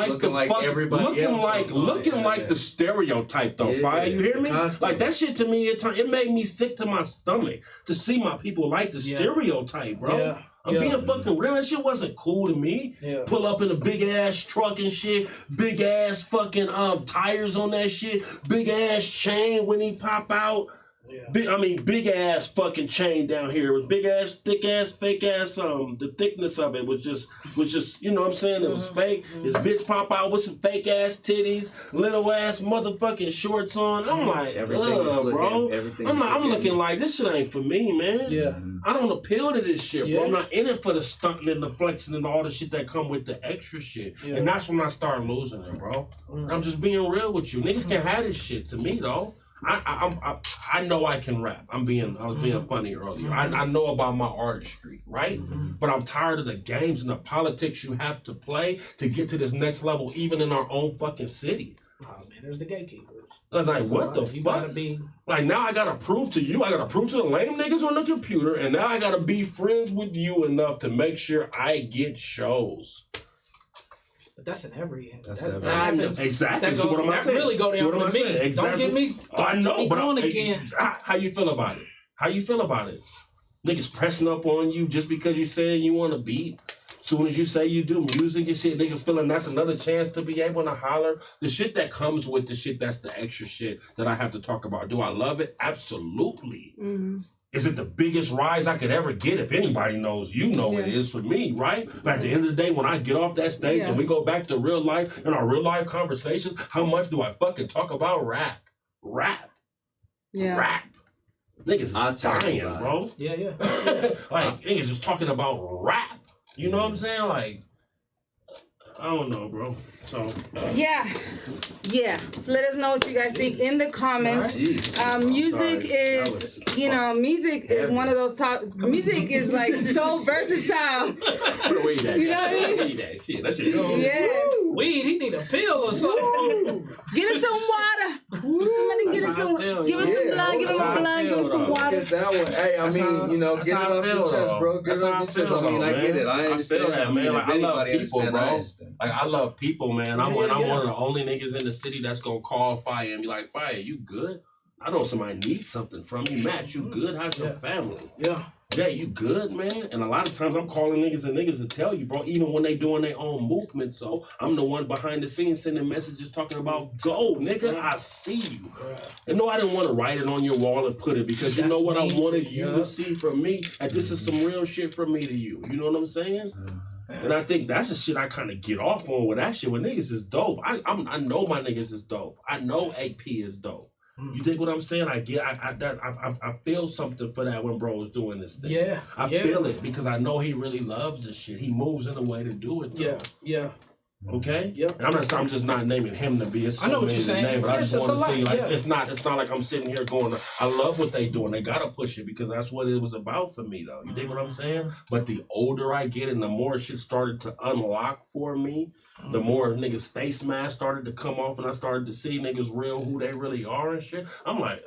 like the stereotype though. Fire, you hear me? Like that shit to me, it made me sick to my stomach to see my people like the stereotype, bro. I'm being fucking real. That shit wasn't cool to me. Pull up in a big ass truck and shit, big ass fucking tires on that shit, big ass chain when he pop out. Yeah. Big ass fucking chain down here with big ass, thick ass, fake ass. The thickness of it was just, you know what I'm saying? It was fake. His bitch pop out with some fake ass titties, little ass motherfucking shorts on. I'm like, bro. I'm looking like this shit ain't for me, man. Yeah. I don't appeal to this shit, bro. I'm not in it for the stunting and the flexing and all the shit that come with the extra shit. Yeah. And that's when I start losing it, bro. I'm just being real with you. Niggas can't have this shit to me, though. I know I can rap. I was being funny earlier. I know about my artistry, right? But I'm tired of the games and the politics you have to play to get to this next level, even in our own fucking city. Oh man, there's the gatekeepers. Like, what the fuck? Like, now I gotta prove to you, I gotta prove to the lame niggas on the computer, and now I gotta be friends with you enough to make sure I get shows. But that's in every end. Exactly. That So what am I saying? Really go down with me. Exactly. Don't get me. I know, but again. How you feel about it? How you feel about it? Niggas pressing up on you just because you saying you want to beat. Soon as you say you do music and shit, niggas feeling that's another chance to be able to holler. The shit that comes with the shit, that's the extra shit that I have to talk about. Do I love it? Absolutely. Is it the biggest rise I could ever get? If anybody knows, you know it is for me, right? But at the end of the day, when I get off that stage and we go back to real life and our real life conversations, how much do I fucking talk about rap? Rap. Niggas is dying, bro. Yeah. Like, niggas just talking about rap. You know what I'm saying? Like, I don't know, bro. So yeah. Let us know what you guys think in the comments. Music is, music is one of those music is like so versatile. You know what I mean? Weed that shit. That shit. Yeah. Weed, he need a pill or something. Get us some water. Somebody get us some. Give us some blood. Give us some blood. Give us some water. Get that one. Hey, I mean, get it off your chest, bro. Get it off your chest. I mean, I get it. I understand that, man. Like, I love people, bro. Like, I love people, man. I'm one of the only niggas in the city that's gonna call Fire and be like, Fire, you good? I know somebody needs something from you. Matt, you good? How's your family? Yeah, you good, man? And a lot of times I'm calling niggas to tell you, bro, even when they doing their own movement. So I'm the one behind the scenes sending messages talking about, go, nigga, I see you. And no, I didn't want to write it on your wall and put it because you know what I wanted you to see from me? And this is some real shit from me to you. You know what I'm saying? And I think that's the shit I kind of get off on with that shit. When niggas is dope, I know my niggas is dope. I know AP is dope. You dig what I'm saying? I feel something for that when bro is doing this thing. Yeah, I feel it because I know he really loves this shit. He moves in a way to do it. Though. Yeah. Okay. Yep. And I'm just not naming him to be. It's I know what you're saying. Name, but I just want to see like it's not like I'm sitting here going. I love what they doing. They gotta push it because that's what it was about for me though. You dig what I'm saying? But the older I get and the more shit started to unlock for me, the more niggas face masks started to come off and I started to see niggas real who they really are and shit. I'm like,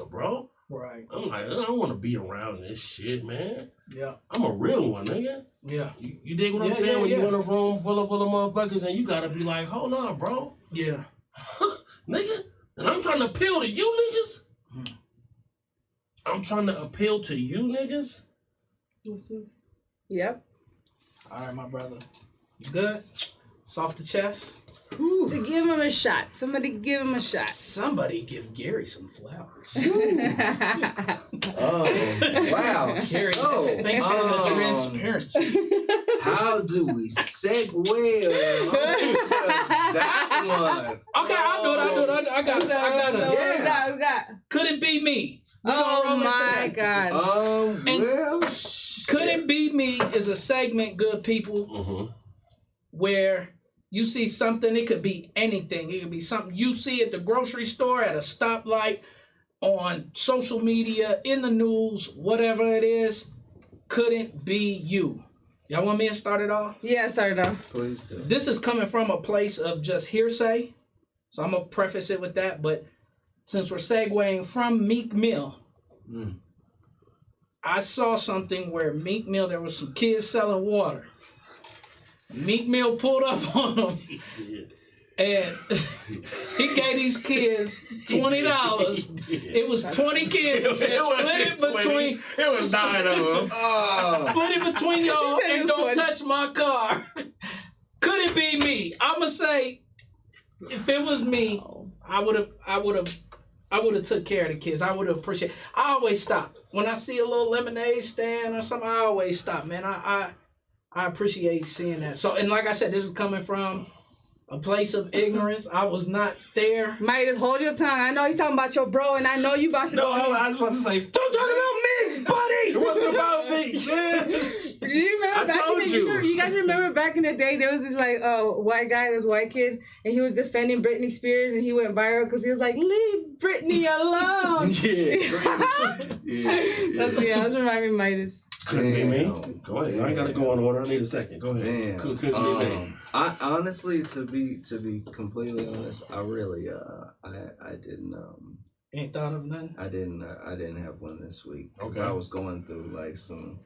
bro. Right. I'm like, I don't want to be around this shit, man. Yeah. I'm a real one, nigga. Yeah. You dig what I'm saying? When you in a room full of motherfuckers and you gotta be like, hold on, bro. Yeah. Nigga. And I'm trying to appeal to you niggas. I'm trying to appeal to you niggas. Yep. All right, my brother. You good? It's off the chest. To give him a shot. Somebody give him a shot. Somebody give Gary some flowers. Oh, wow. Gary, thanks for the transparency. How do we segue that one? Okay, I'll do it. I got it. We got. Could it be me? Oh my God. Well, Could It Be Me is a segment, good people, where you see something, it could be anything. It could be something you see at the grocery store, at a stoplight, on social media, in the news, whatever it is, couldn't be you. Y'all want me to start it off? Yeah, start it off. please do. This is coming from a place of just hearsay, so I'm going to preface it with that, but since we're segueing from Meek Mill, I saw something where Meek Mill, there was some kids selling water. Meek Mill pulled up on them and he gave these kids $20. It was 20 kids. It said, split it between. It was 9 of them. Split it between y'all and don't touch my car. Could it be me? I'ma say, if it was me, I would have I would have took care of the kids. I would have appreciated. I always stop when I see a little lemonade stand or something. I always stop, man. I appreciate seeing that. So, and like I said, this is coming from a place of ignorance. I was not there. Midas, hold your tongue. I know he's talking about your bro, and I know you about to No, go. I just want to say, Don't talk about me, buddy. it wasn't about me, man. Do you remember I back told in the, you. you guys remember back in the day there was this like white guy, this white kid, and he was defending Britney Spears, and he went viral because he was like, leave Britney alone. That's reminding me Midas. Couldn't be me. Damn. Go ahead. I ain't gotta go in order. I need a second. Go ahead. Damn. Couldn't be me. I honestly, to be completely honest, I really I didn't Ain't thought of nothing. I didn't have one this week because Okay. I was going through like some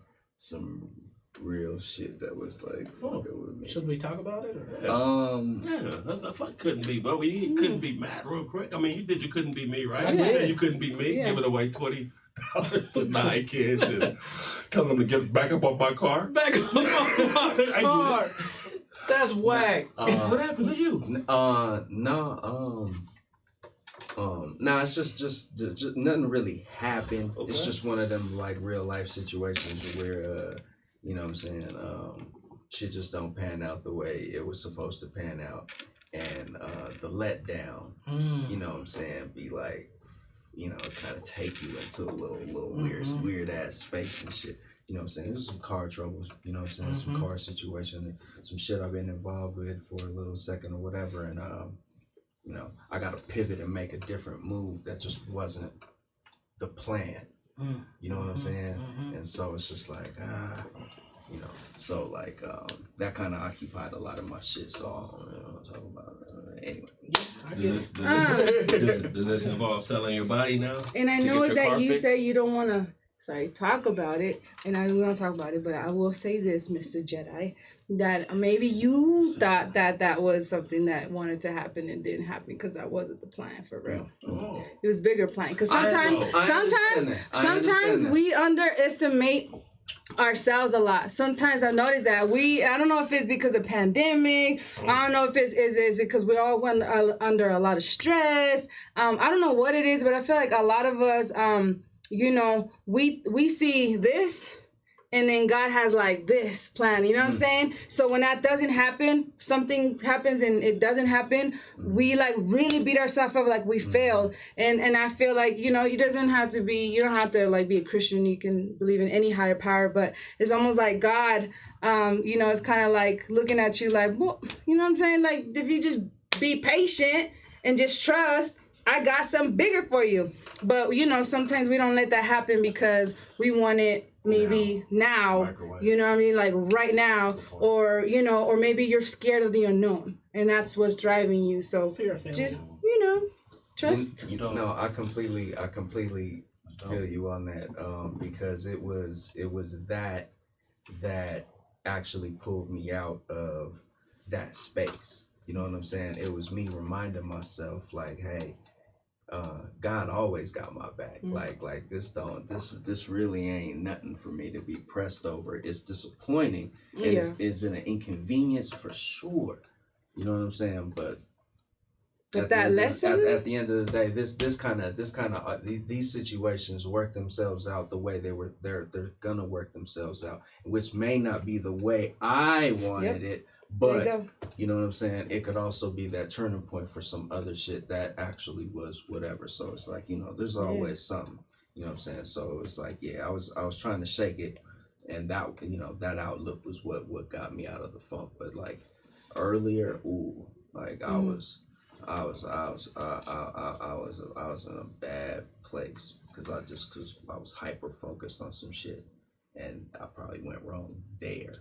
real shit that was like fucking with me. Should we talk about it? Or? Yeah, that's the fuck couldn't be, but we couldn't be mad real quick. I mean, you did. You couldn't be me, right? I You did. said you couldn't be me. Yeah. Giving away $20 to 9 kids and telling them to get back up off my car. Back on my car. That's whack. What happened to you? Nah, it's just nothing really happened. Okay. It's just one of them like real life situations where you know what I'm saying, shit just don't pan out the way it was supposed to pan out, and the letdown, you know what I'm saying, be like, you know, kind of take you into a little weird ass space and shit. You know what I'm saying? There's some car troubles, you know what I'm saying, some car situation, some shit I've been involved with for a little second or whatever, and you know, I got to pivot and make a different move that just wasn't the plan. You know what I'm saying? And so it's just like, you know, so like that kind of occupied a lot of my shit. So I don't really want to talk about it. Anyway. Does this involve selling your body now? And I to know get your that car you fixed? say you don't want to, talk about it, and I will not talk about it, but I will say this, Mr. Jedi, that maybe you thought that was something that wanted to happen and didn't happen because that wasn't the plan for real. Oh. It was bigger plan. Because I sometimes understand that. we underestimate ourselves a lot. Sometimes I notice that I don't know if it's because of pandemic. I don't know if is it because we all went under a lot of stress. I don't know what it is, but I feel like a lot of us, you know, we see this, and then God has like this plan, you know what I'm saying? So when that doesn't happen, something happens and it doesn't happen, we like really beat ourselves up like we failed. And I feel like, you know, you don't have to like be a Christian, you can believe in any higher power, but it's almost like God, you know, it's kind of like looking at you like, well, you know what I'm saying? Like if you just be patient and just trust, I got something bigger for you. But, you know, sometimes we don't let that happen because we want it maybe now, Microwave. you know what I mean? Like right now, or, you know, or maybe you're scared of the unknown and that's what's driving you. So Fear of failure. just, you know, trust. You don't. No, I completely feel you on that. Because it was that actually pulled me out of that space. You know what I'm saying? It was me reminding myself like, hey, God always got my back. Like this really ain't nothing for me to be pressed over. It's disappointing and it's an inconvenience for sure. You know what I'm saying? But But that lesson, at the end of the day, these situations work themselves out the way they're gonna work themselves out, which may not be the way I wanted it. But you know what I'm saying? It could also be that turning point for some other shit that actually was whatever. So it's like, you know, there's always something. You know what I'm saying? So it's like, yeah, I was trying to shake it, and that, you know, that outlook was what got me out of the funk. But like earlier, like I was in a bad place because I was hyper focused on some shit, and I probably went wrong there.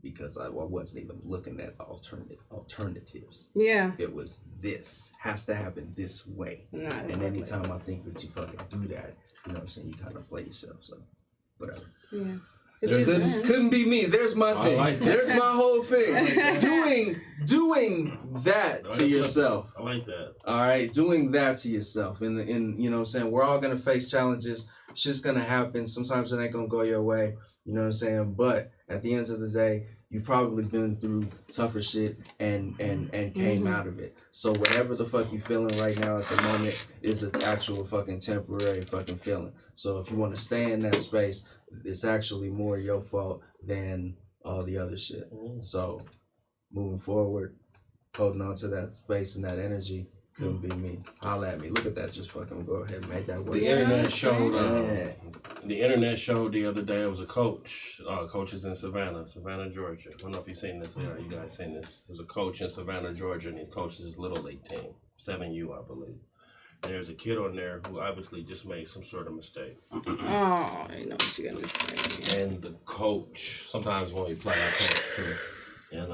Because I wasn't even looking at alternatives. Yeah. It was this has to happen this way. And anytime I think that you fucking do that, you know what I'm saying, you kind of play yourself. So whatever. Yeah. This couldn't be me. There's my thing. like that. There's my whole thing. Doing that to yourself. I like that. All right, doing that to yourself. And you know what I'm saying, we're all gonna face challenges. Shit's gonna happen. Sometimes it ain't gonna go your way. You know what I'm saying? But at the end of the day, you've probably been through tougher shit and came out of it. So whatever the fuck you feeling right now at the moment is an actual fucking temporary fucking feeling. So if you want to stay in that space, it's actually more your fault than all the other shit. So moving forward, holding on to that space and that energy couldn't be me. Holla at me. Look at that. Just fucking go ahead and make that work. The internet showed. The internet showed the other day. It was a coach. Coaches in Savannah, Georgia. I don't know if you've seen this. Yeah, you guys seen this? There's a coach in Savannah, Georgia, and he coaches his little league team, 7U, I believe. And there's a kid on there who obviously just made some sort of mistake. Oh, I know what you're gonna say. And the coach, sometimes when we play, I coach too, and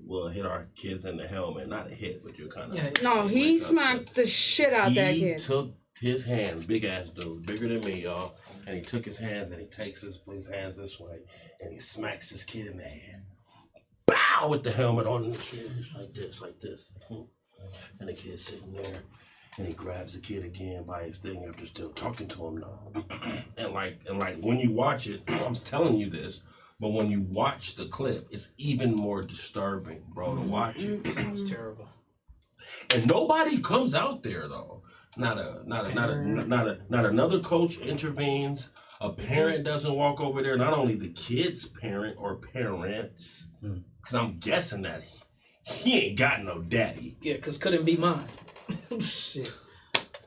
we'll hit our kids in the helmet. Not a hit, but you're kind of. No, he smacked the shit out that kid. He took his hands, big ass dude, bigger than me, y'all, and he took his hands and he takes his hands this way and he smacks this kid in the head. Bow! With the helmet on the kid, like this. And the kid's sitting there and he grabs the kid again by his thing after still talking to him now. and like when you watch it, I'm telling you this, but when you watch the clip, it's even more disturbing, bro, to watch it. Sounds terrible. And nobody comes out there though. Not another coach intervenes. A parent doesn't walk over there. Not only the kid's parent or parents, because I'm guessing that he ain't got no daddy. Yeah, because couldn't be mine. Shit.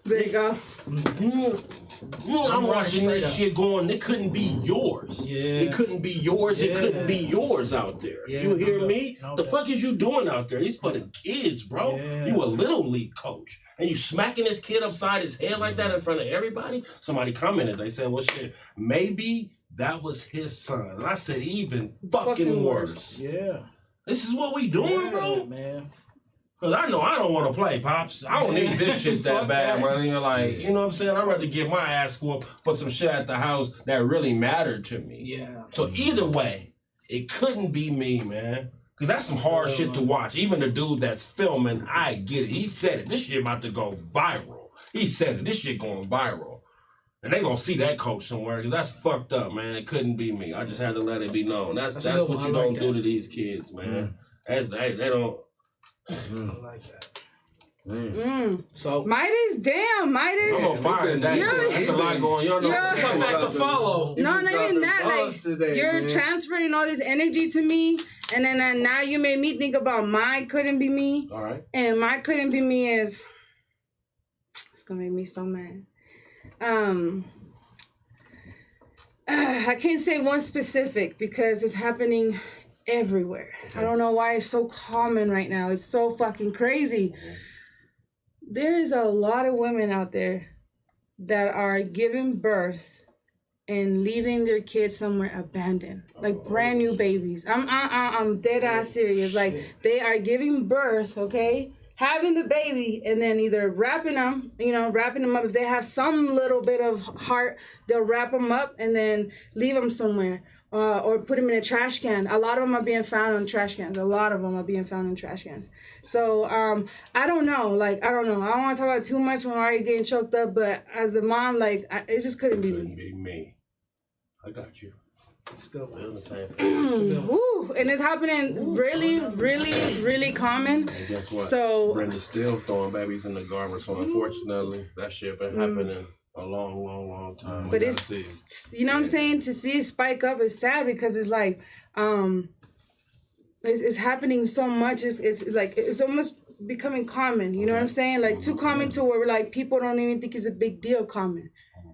There you go. I'm watching this shit going, it couldn't be yours. Yeah. It couldn't be yours. Yeah. It couldn't be yours out there. Yeah, you hear me? No the doubt. fuck is you doing out there? He's putting kids, bro. Yeah. You a little league coach. And you smacking this kid upside his head like that in front of everybody? Somebody commented. They said, well, shit, maybe that was his son. And I said, even fucking worse. Yeah. This is what we doing, bro? Man. Cause I know I don't want to play, Pops. I don't need this shit that bad, man. You're like, you know what I'm saying? I'd rather get my ass whooped for some shit at the house that really mattered to me. Yeah. So either way, it couldn't be me, man. Cause that's some hard shit to watch. Even the dude that's filming, I get it. He said it. This shit about to go viral. He says it. This shit going viral. And they gonna see that coach somewhere, cause that's fucked up, man. It couldn't be me. I just had to let it be known. That's what you don't do to these kids, man. They don't. I like that. So Midas, damn, Midas. I'm gonna fire that. That's a lot going on. It's a fact to follow. No, not even that. Like today, you're man. transferring all this energy to me, and then now you made me think about my couldn't be me. All right. And my couldn't be me is it's gonna make me so mad. I can't say one specific because it's happening everywhere. I don't know why it's so common right now. It's so fucking crazy. There is a lot of women out there that are giving birth and leaving their kids somewhere abandoned, like brand new babies. I'm dead ass serious. Like they are giving birth, okay, having the baby, and then either wrapping them up. If they have some little bit of heart, they'll wrap them up and then leave them somewhere. Or put them in a trash can. A lot of them are being found in trash cans. So I don't know. I don't want to talk about it too much when I'm already getting choked up. But as a mom, it just couldn't be me. Couldn't be me. I got you. Let's go. We're on the same page. Woo. And it's happening really, really, really common. And guess what? So Brenda's still throwing babies in the garbage. So unfortunately, that shit been happening a long time. but it's you know what I'm saying, to see it spike up is sad because it's like it's happening so much. It's like it's almost becoming common, you know what I'm saying, like too common to where like people don't even think it's a big deal common,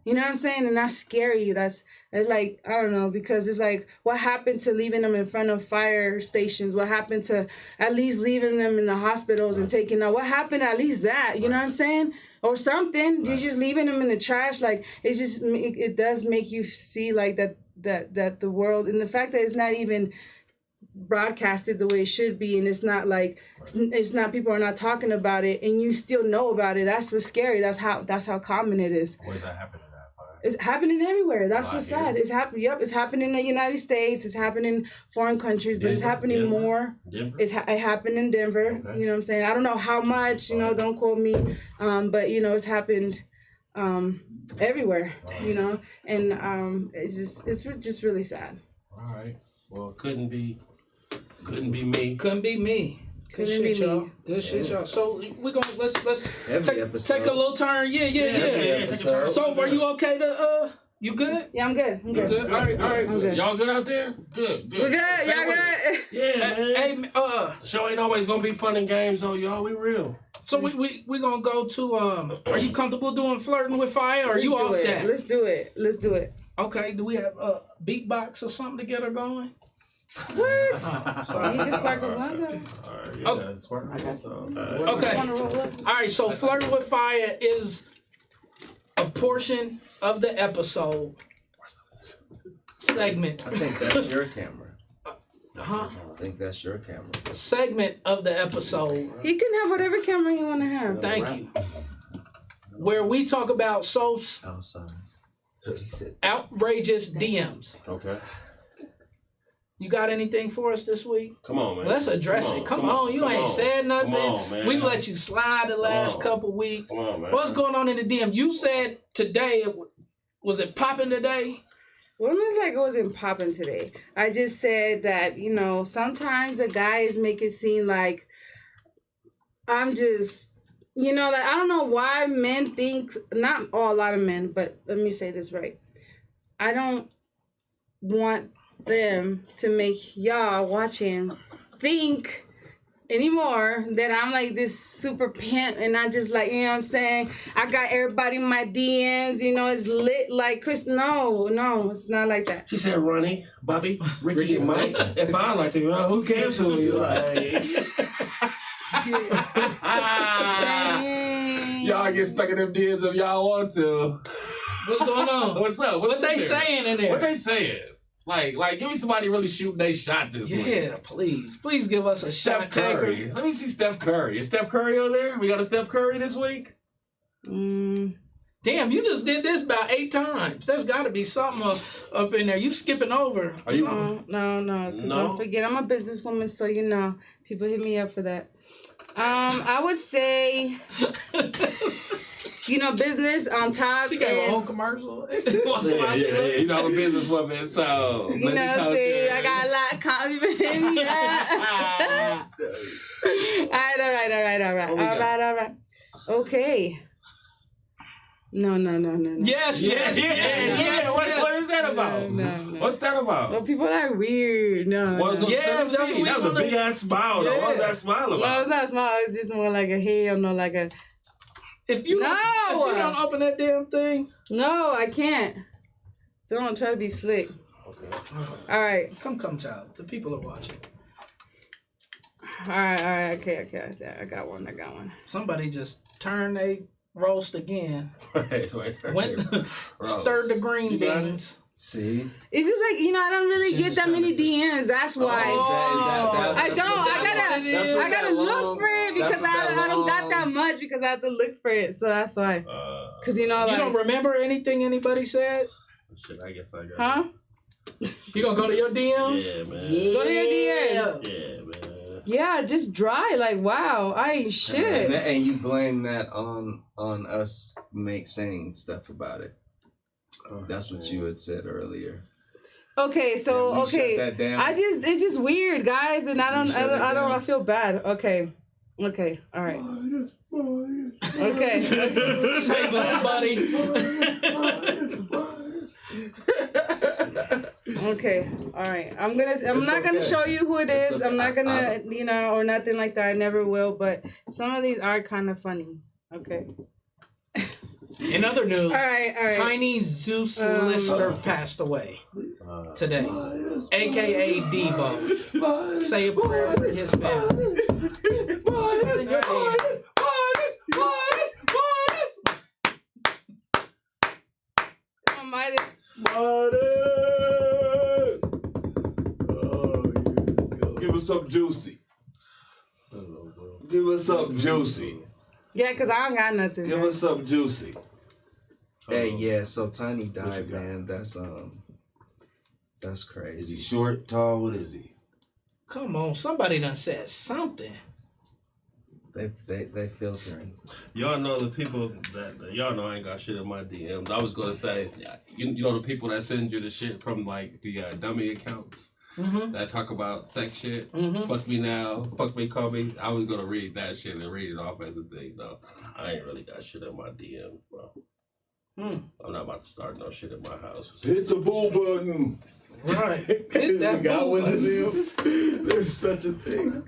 you know what I'm saying. And that's scary. It's like, I don't know, because it's like, what happened to leaving them in front of fire stations? What happened to at least leaving them in the hospitals and taking out? What happened to at least that, you know what I'm saying? Or something. You're just leaving them in the trash. Like it does make you see like that the world, and the fact that it's not even broadcasted the way it should be, and it's not people are not talking about it, and you still know about it. That's what's scary. That's how common it is. Where's that happening at? It's happening everywhere. That's what's sad. It's happening. Yep, it's happening in the United States. It's happening in foreign countries, but it's happening more. Denver? It happened in Denver. Okay. You know what I'm saying? I don't know how much. Don't quote me. But it's happened everywhere. And it's just really sad. All right. Well, it couldn't be Couldn't be me. Couldn't be me. Good Couldn't shit, be y'all. me. Good shit, y'all. So we're gonna let's Every episode. take a little turn. Yeah. episode. So are you okay to you good? Yeah, I'm good. I'm You good. good? All right. I'm good. Y'all good out there? Good. We're good. Y'all good? Yeah, man. Hey, Show ain't always gonna be fun and games though, y'all. We real. so we gonna go to are you comfortable doing flirting with fire or are you off that? Let's do it. Let's do it. Okay, do we have a beatbox or something to get her going? What? Sorry. You can spark a blunt though. Alright, Oh. that's smart. Okay. Wanna roll up? All right, so flirting with fire is a portion of the episode segment. I think that's your camera. Huh? I think that's your camera. Segment of the episode. He can have whatever camera he wanna have. Thank you. Where we talk about Soph's Outside. outrageous DMs. Okay. You got anything for us this week? Come on, man. Let's address it. Come on. You ain't said nothing. Come on, man. We let you slide the last couple weeks. Come on, man. What's going on in the DM? You said today, was it popping today? Well, it's like it wasn't popping today. I just said that, you know, sometimes a guy is making it seem like I'm just, you know, like I don't know why men think, not a lot of men, but let me say this right. I don't want them to make y'all watching think anymore that I'm like this super pimp and I just like, you know what I'm saying? I got everybody in my DMs, you know, it's lit like Chris. No, it's not like that. She said, Ronnie, Bobby, Ricky, and Mike. If I like to, who cares who you like? Y'all get stuck in them DMs if y'all want to. What's going on? What's up? What they saying in there? What they saying? Like, give me somebody really shooting they shot this week. Yeah, please give us a Steph shot taker. Curry. Let me see Steph Curry. Is Steph Curry on there? We got a Steph Curry this week? Damn, you just did this about 8 times. There's got to be something up in there. You skipping over. Are you? No. Because don't forget, I'm a businesswoman, so you know, people hit me up for that. I would say, you know, business on top. She gave a whole commercial. Yeah. You know, I'm a businesswoman, so. You know, see, I got a lot of compliments. All right. Okay. No. Yes. What is that about? No. What's that about? Well, people are weird. No. What was Yes, that's what we that was a wanna- big ass smile. though. What was Yeah. that smile No, about? it's not small. It's just more like a hell, no, like a. If you don't open that damn thing. No, I can't. Don't try to be slick. Okay. All right. Come, child. The people are watching. All right. Okay. I got one. Somebody just turned a roast again. Wait. Stirred the green You got beans. See? It's just like, you know, I don't really She get just that many kinda- DMs. That's why. I don't. I gotta look for it because I don't got that much because I have to look for it. So that's why. Because you know, You like, don't remember anything anybody said? Shit, I guess I got huh? You gonna go to your DMs? Yeah, man. Go to your DMs. Yeah, man. Yeah, just dry. Like, wow, I ain't shit. And you blame that on us saying stuff about it. That's what you had said earlier. Okay, so Yeah, we okay, shut that down. it's just weird, guys, and I I feel bad. Okay, all right. Okay. Save us, buddy. Okay, all right. I'm not gonna okay. show you who it It's is. okay. I'm not gonna, you know, or nothing like that. I never will. But some of these are kind of funny. Okay. In other news, All right. Tiny Zeus Lister passed away today, aka Debo. Say a prayer for his family. In your hands. Come on, Midas. Give us something juicy. Give us something juicy. Yeah, cause I don't got nothing. Give us something juicy. Hey, yeah, so Tiny What died, you got? man. That's crazy. Is he short, tall? What is he? Come on, somebody done said something. They filtering. Y'all know the people that y'all know I ain't got shit in my DMs. I was gonna say, you know the people that send you the shit from like the dummy accounts. that talk about sex shit. Fuck me now, fuck me, call me. I was gonna read that shit and read it off as a thing. No, I ain't really got shit in my DM, bro. I'm not about to start no shit in my house. Hit the bull button. Right. Hit that got bull one button. to them. There's such a thing.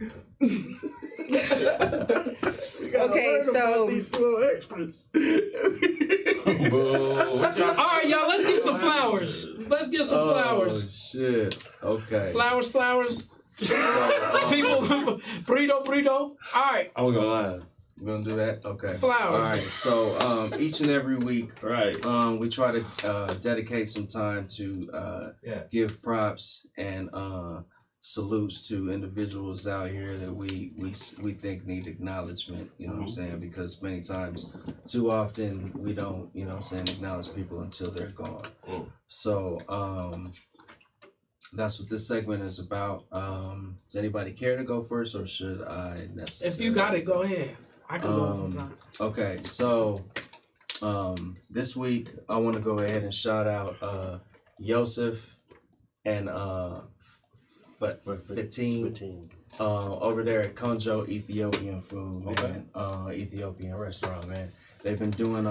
Okay, so these little extras. All right, y'all. Let's give some flowers. Let's give some flowers. Oh shit. Okay. Flowers. People, burrito. All right. I'm gonna lie. We're gonna do that? Okay. Flowers. All right. So each and every week, Right. we try to dedicate some time to give props and salutes to individuals out here that we think need acknowledgement, you know what I'm saying? Because many times, too often, we don't, you know what I'm saying, acknowledge people until they're gone. So that's what this segment is about. Does anybody care to go first, or should I necessarily? If you got it, go ahead. I can go. Okay, so this week I want to go ahead and shout out Yosef and Fatin over there at Konjo Ethiopian Food, man. Ethiopian restaurant, man. They've been doing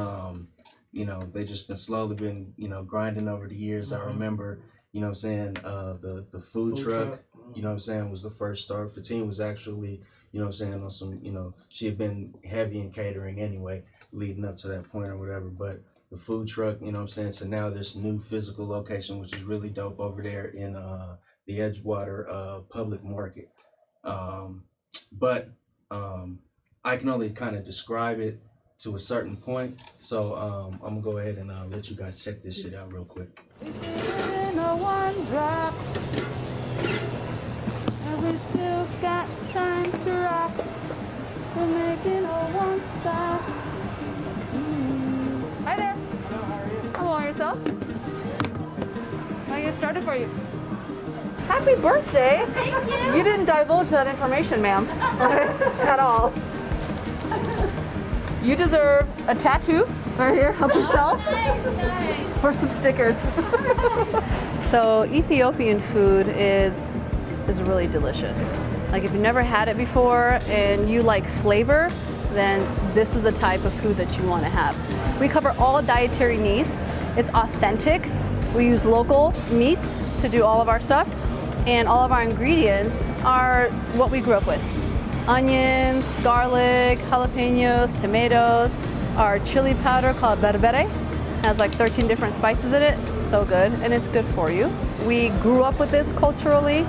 you know, they just been slowly been, you know, grinding over the years. I remember, you know what I'm saying, the food truck, you know what I'm saying, was the first start. Fatin was actually, you know what I'm saying, on some, you know, she had been heavy in catering anyway, leading up to that point or whatever, but the food truck, you know what I'm saying, so now there's a new physical location, which is really dope over there in the Edgewater public market. But I can only kind of describe it to a certain point, so I'm gonna go ahead and let you guys check this shit out real quick. One drop, and we still got time to rock. We're making a one stop. Hi there. How are yourself? I'll get started for you. Happy birthday! Thank you. You didn't divulge that information, ma'am, at all. You deserve a tattoo right here. Help yourself. Nice. Or some stickers. So Ethiopian food is really delicious. Like if you've never had it before and you like flavor, then this is the type of food that you want to have. We cover all dietary needs. It's authentic. We use local meats to do all of our stuff, and all of our ingredients are what we grew up with. Onions, garlic, jalapenos, tomatoes, our chili powder called berbere. Has like 13 different spices in it. So good, and it's good for you. We grew up with this culturally.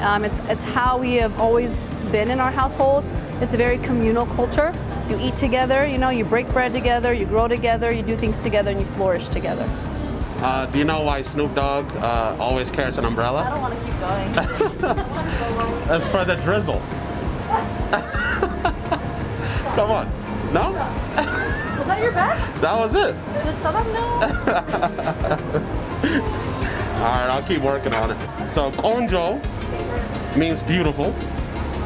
It's how we have always been in our households. It's a very communal culture. You eat together, you know, you break bread together, you grow together, you do things together, and you flourish together. Do you know why Snoop Dogg always carries an umbrella? I don't want to keep going. That's for the drizzle. Come on. No? Was that your best? That was it. Just so them know. All right, I'll keep working on it. So konjo means beautiful,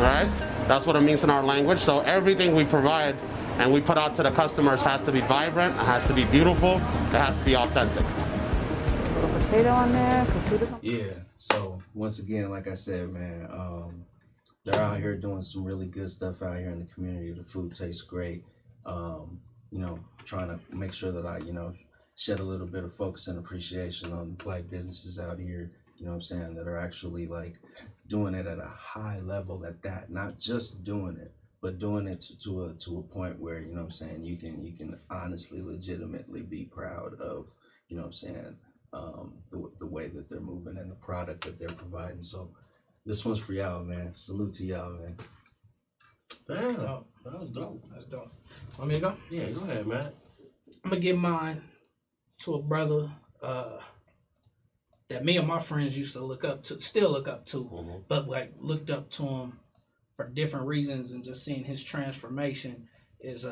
right? That's what it means in our language. So everything we provide and we put out to the customers has to be vibrant, it has to be beautiful, it has to be authentic. A little potato on there, because who doesn't? Yeah, so once again, like I said, man, they're out here doing some really good stuff out here in the community. The food tastes great. You know, trying to make sure that I, you know, shed a little bit of focus and appreciation on Black businesses out here, you know what I'm saying, that are actually like doing it at a high level at that, not just doing it, but doing it to a point where, you know what I'm saying, you can honestly, legitimately be proud of, you know what I'm saying, the way that they're moving and the product that they're providing. So this one's for y'all, man. Salute to y'all, man. Damn, that was dope. That's dope. Want me to go? Yeah, go ahead, man. I'm gonna give mine to a brother that me and my friends used to look up to, still look up to, but like looked up to him for different reasons, and just seeing his transformation is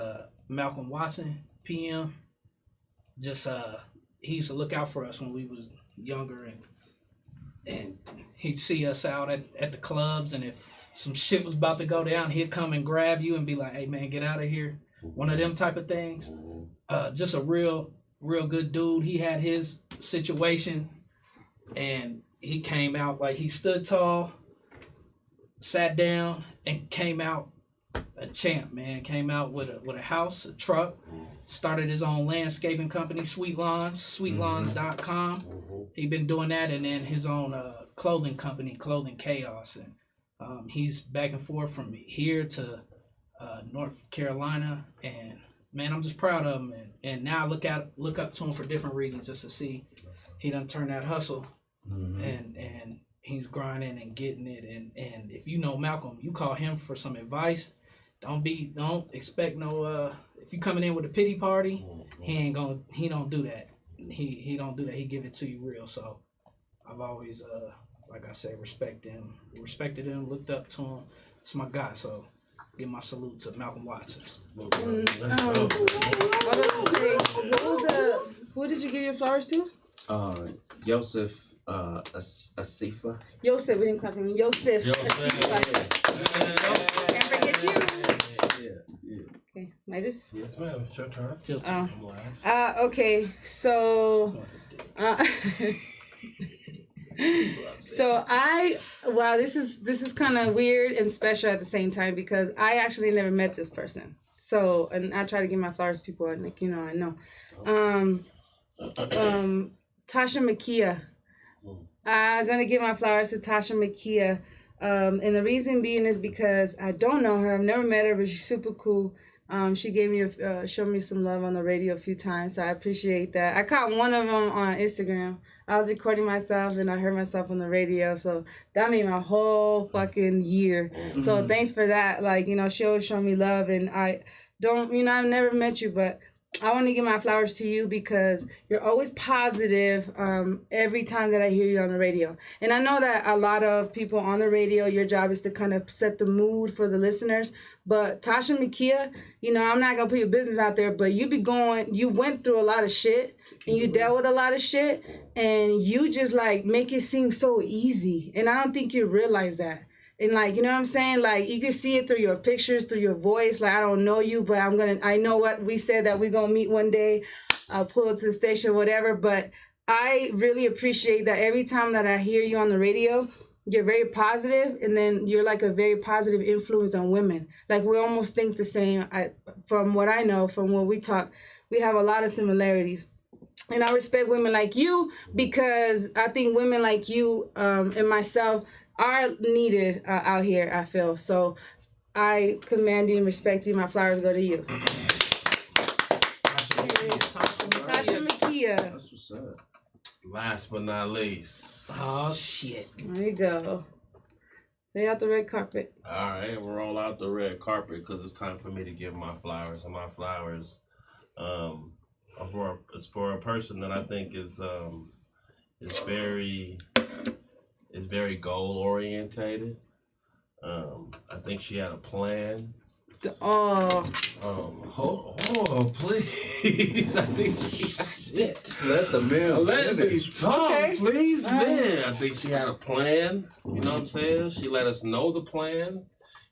Malcolm Watson, PM. Just he used to look out for us when we was younger, and he'd see us out at the clubs, and if some shit was about to go down, he'd come and grab you and be like, "Hey man, get out of here." One of them type of things. Just a real good dude. He had his situation, and he came out like he stood tall, sat down, and came out a champ, man. Came out with a house, a truck, started his own landscaping company, Sweet Lawns, sweetlawns.com. He been doing that, and then his own clothing company, Clothing Chaos. And he's back and forth from here to North Carolina, and man, I'm just proud of him. And now I look up to him for different reasons, just to see he done turned that hustle, and he's grinding and getting it. And if you know Malcolm, you call him for some advice. Don't expect no. If you coming in with a pity party, he don't do that. He don't do that. He give it to you real. So I've always like I said, respected him, looked up to him. It's my guy. So give my salute to Malcolm Watson. Who did you give your flowers to? Yosef Asifa. Yosef, we didn't clap him. Yosef. Can't forget you. Okay, Midas? Yes, ma'am. It's your turn. Okay, so wow, this is kind of weird and special at the same time, because I actually never met this person. So, and I try to give my flowers to people, and like, I know. Tasha Makia. I'm gonna give my flowers to Tasha Makia. And the reason being is because I don't know her. I've never met her, but she's super cool. She gave me showed me some love on the radio a few times, so I appreciate that. I caught one of them on Instagram. I was recording myself and I heard myself on the radio, so that made my whole fucking year. So thanks for that. Like, she always showed me love, and I don't, I've never met you, but I want to give my flowers to you because you're always positive every time that I hear you on the radio. And I know that a lot of people on the radio, your job is to kind of set the mood for the listeners. But Tasha Makia, I'm not going to put your business out there, but you went through a lot of shit and you dealt with a lot of shit, and you just like make it seem so easy. And I don't think you realize that. And like, you know what I'm saying? Like, you can see it through your pictures, through your voice. Like, I don't know you, but I know what we said, that we're going to meet one day. I'll pull up to the station, whatever. But I really appreciate that every time that I hear you on the radio, you're very positive, and then you're like a very positive influence on women. Like, we almost think the same. From what I know, from when we talk, we have a lot of similarities. And I respect women like you, because I think women like you and myself are needed out here, I feel. So I commend you and respect you. My flowers go to you. Tasha Makia. That's what's up. Last but not least. Oh, shit. There you go. Lay out the red carpet. All right, we'll roll out the red carpet because it's time for me to give my flowers. And my flowers it's for a person that I think is very goal orientated. I think she had a plan. Oh, please. I think she Let the man let me talk, Okay. please, man. I think she had a plan. You know what I'm saying? She let us know the plan,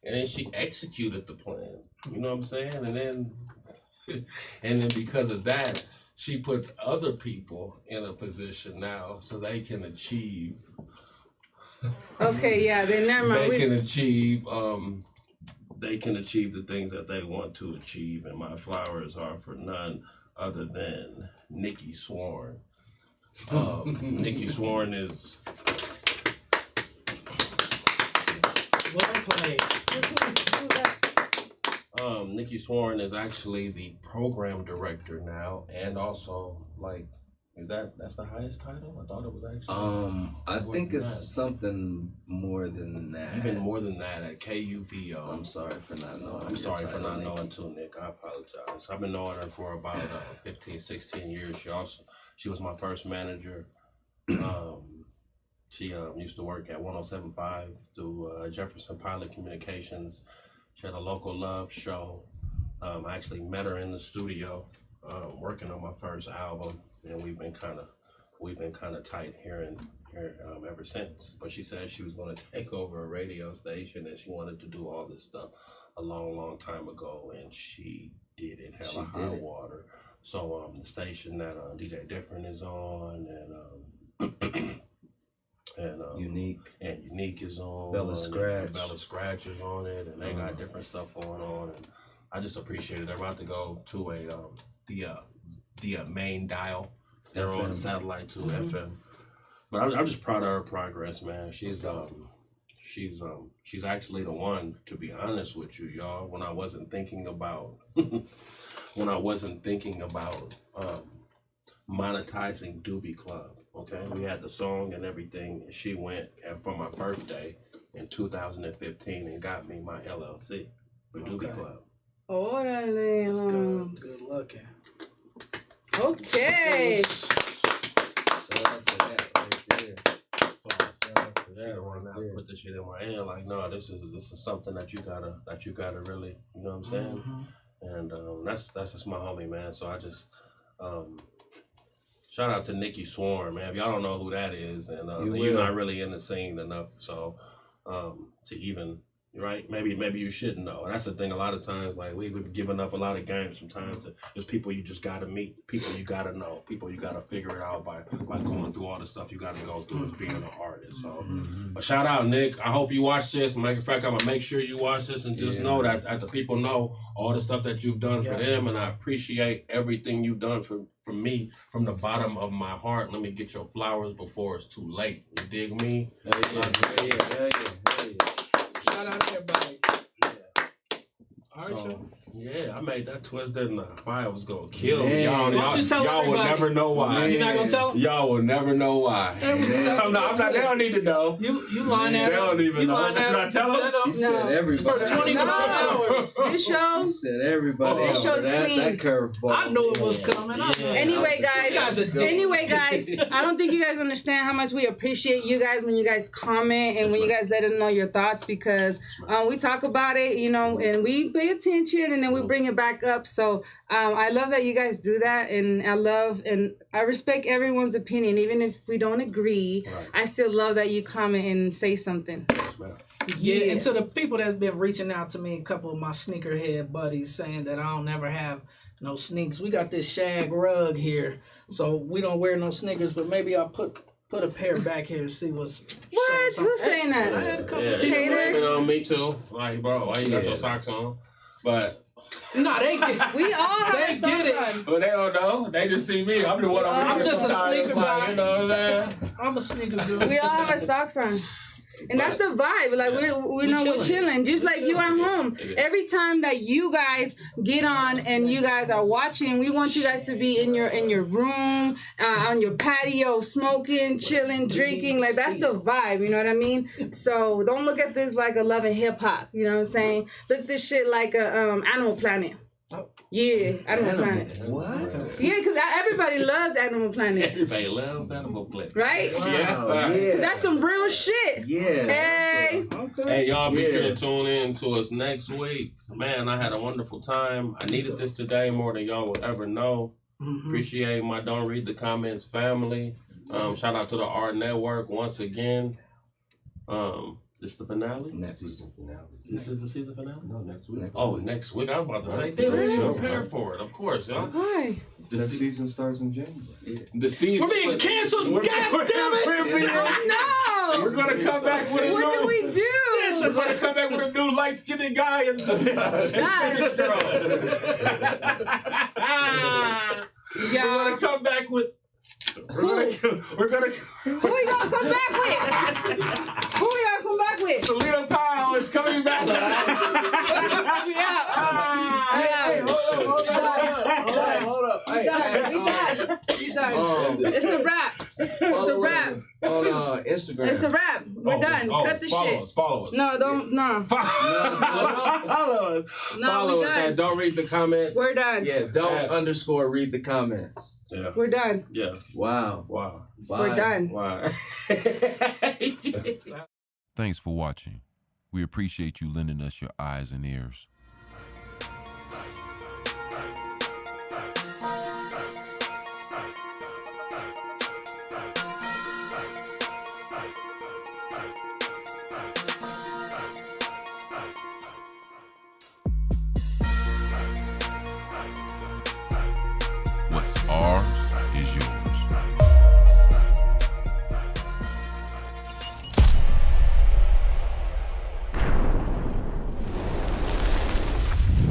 and then she executed the plan. You know what I'm saying? And then because of that, she puts other people in a position now so they can achieve. okay, yeah. Then never mind. They can achieve the things that they want to achieve, and my flowers are for none other than Nikki Sworn. Nikki Sworn is Well played. Nikki Sworn is actually the program director now, and also that's the highest title? I thought it was actually. I think it's something more than that. Even more than that at KUVO. I'm sorry for not knowing. I'm sorry for not knowing too, Nick. I apologize. I've been knowing her for about 15, 16 years. She was my first manager. She used to work at 107.5 through Jefferson Pilot Communications. She had a local love show. I actually met her in the studio working on my first album, and we've been kind of tight here ever since. But she said she was going to take over a radio station, and she wanted to do all this stuff a long time ago, and she did it. Hella high water. So the station that DJ Different is on, and Unique is on. Bella Scratch. Bella Scratch is on it, and they got different stuff going on. And I just appreciate it. They're about to go to the main dial. They're FM. on satellite too, FM. But I'm just proud of her progress, man. She's actually the one, to be honest with you, y'all. When I wasn't thinking about monetizing Doobie Club, okay? We had the song and everything, and she went and for my birthday in 2015 and got me my LLC for Doobie Club. Órale. That's good. Good looking. Okay. Shout out to that right there. She the one that put this shit in my head, like, no, this is something that you gotta really, you know what I'm saying? And that's just my homie, man. So I just shout out to Nikki Swarm, man. If y'all don't know who that is, and you're not really in the scene enough, so to even, right? Maybe you shouldn't know. And that's the thing. A lot of times, like, we've given up a lot of games. Sometimes there's people you just gotta meet, people you gotta know, people you gotta figure it out by going through all the stuff you gotta go through as being an artist. So, a shout out, Nick. I hope you watch this. Matter of fact, I'm gonna make sure you watch this and just know that the people know all the stuff that you've done for them, and I appreciate everything you've done for me from the bottom of my heart. Let me get your flowers before it's too late. You dig me? Shout out to everybody. All right, so, yeah, I made that twist and I thought was gonna kill me. Y'all Y'all will never know why. You're not gonna tell them? Y'all will never know why. I'm not. They don't need to know. You lying at them. They don't even know. Should I tell them? You said everybody. For 24 hours. This show. You said everybody. This show's clean. That curveball. I knew it was coming. Anyway, guys, I don't think you guys understand how much we appreciate you guys when you guys comment and when you guys let us know your thoughts, because we talk about it, you know, and we pay attention and then we bring it back up. So I love that you guys do that, and I respect everyone's opinion, even if we don't agree. I still love that you comment and say something. Yeah, and to the people that's been reaching out to me, a couple of my sneakerhead buddies saying that I don't never have no sneaks. We got this shag rug here, so we don't wear no sneakers, but maybe I'll put a pair back here to see what's... What? Who's saying that? I had a couple people blaming on me too. Like, bro, why you got your socks on? But... No, they get we all they get it. But they don't know. They just see me. I'm the one over here. I'm just a sneaker guy. You know what I'm saying? I'm a sneaker dude. We all have our socks on. And that's the vibe. Like we're chilling, just like you at home. Every time that you guys get on and you guys are watching, we want you guys to be in your room, on your patio, smoking, chilling, drinking. Like that's the vibe. You know what I mean? So don't look at this like a Love and Hip Hop. You know what I'm saying? Look at this shit like a Animal Planet. Yeah, Animal Planet. What? Yeah, because everybody loves Animal Planet. Everybody loves Animal Planet. Right? Wow. Yeah. Because that's some real shit. Yeah. Hey. Hey, y'all be sure to tune in to us next week. Man, I had a wonderful time. I needed this today more than y'all will ever know. Appreciate my Don't Read the Comments family. Shout out to the Art Network once again. This is the finale? Next season finale. This is the season finale? No, next week. Next week. I was about to say, dude, we should prepare for it. Of course, y'all. Why? The season starts in January. Yeah. The season. We're being canceled. God damn it! No. We're gonna come back with a What new. do we do? We're gonna come back with a new light-skinned guy and Spanish girl. We're gonna come back with. We're gonna. Who we gonna come back with? Who we gonna come back with? Selena Powell is coming back. Hey, hold up. We done. It's a wrap. It's a wrap. On Instagram. It's a wrap. We're done. Cut the shit. Follow us. No, don't. No. Follow us. No, Follow we us done. and don't read the comments. We're done. Yeah, don't _ read the comments. Yeah. We're done. Yeah. Wow. Wow. We're done. Wow. Thanks for watching. We appreciate you lending us your eyes and ears. What's ours is yours.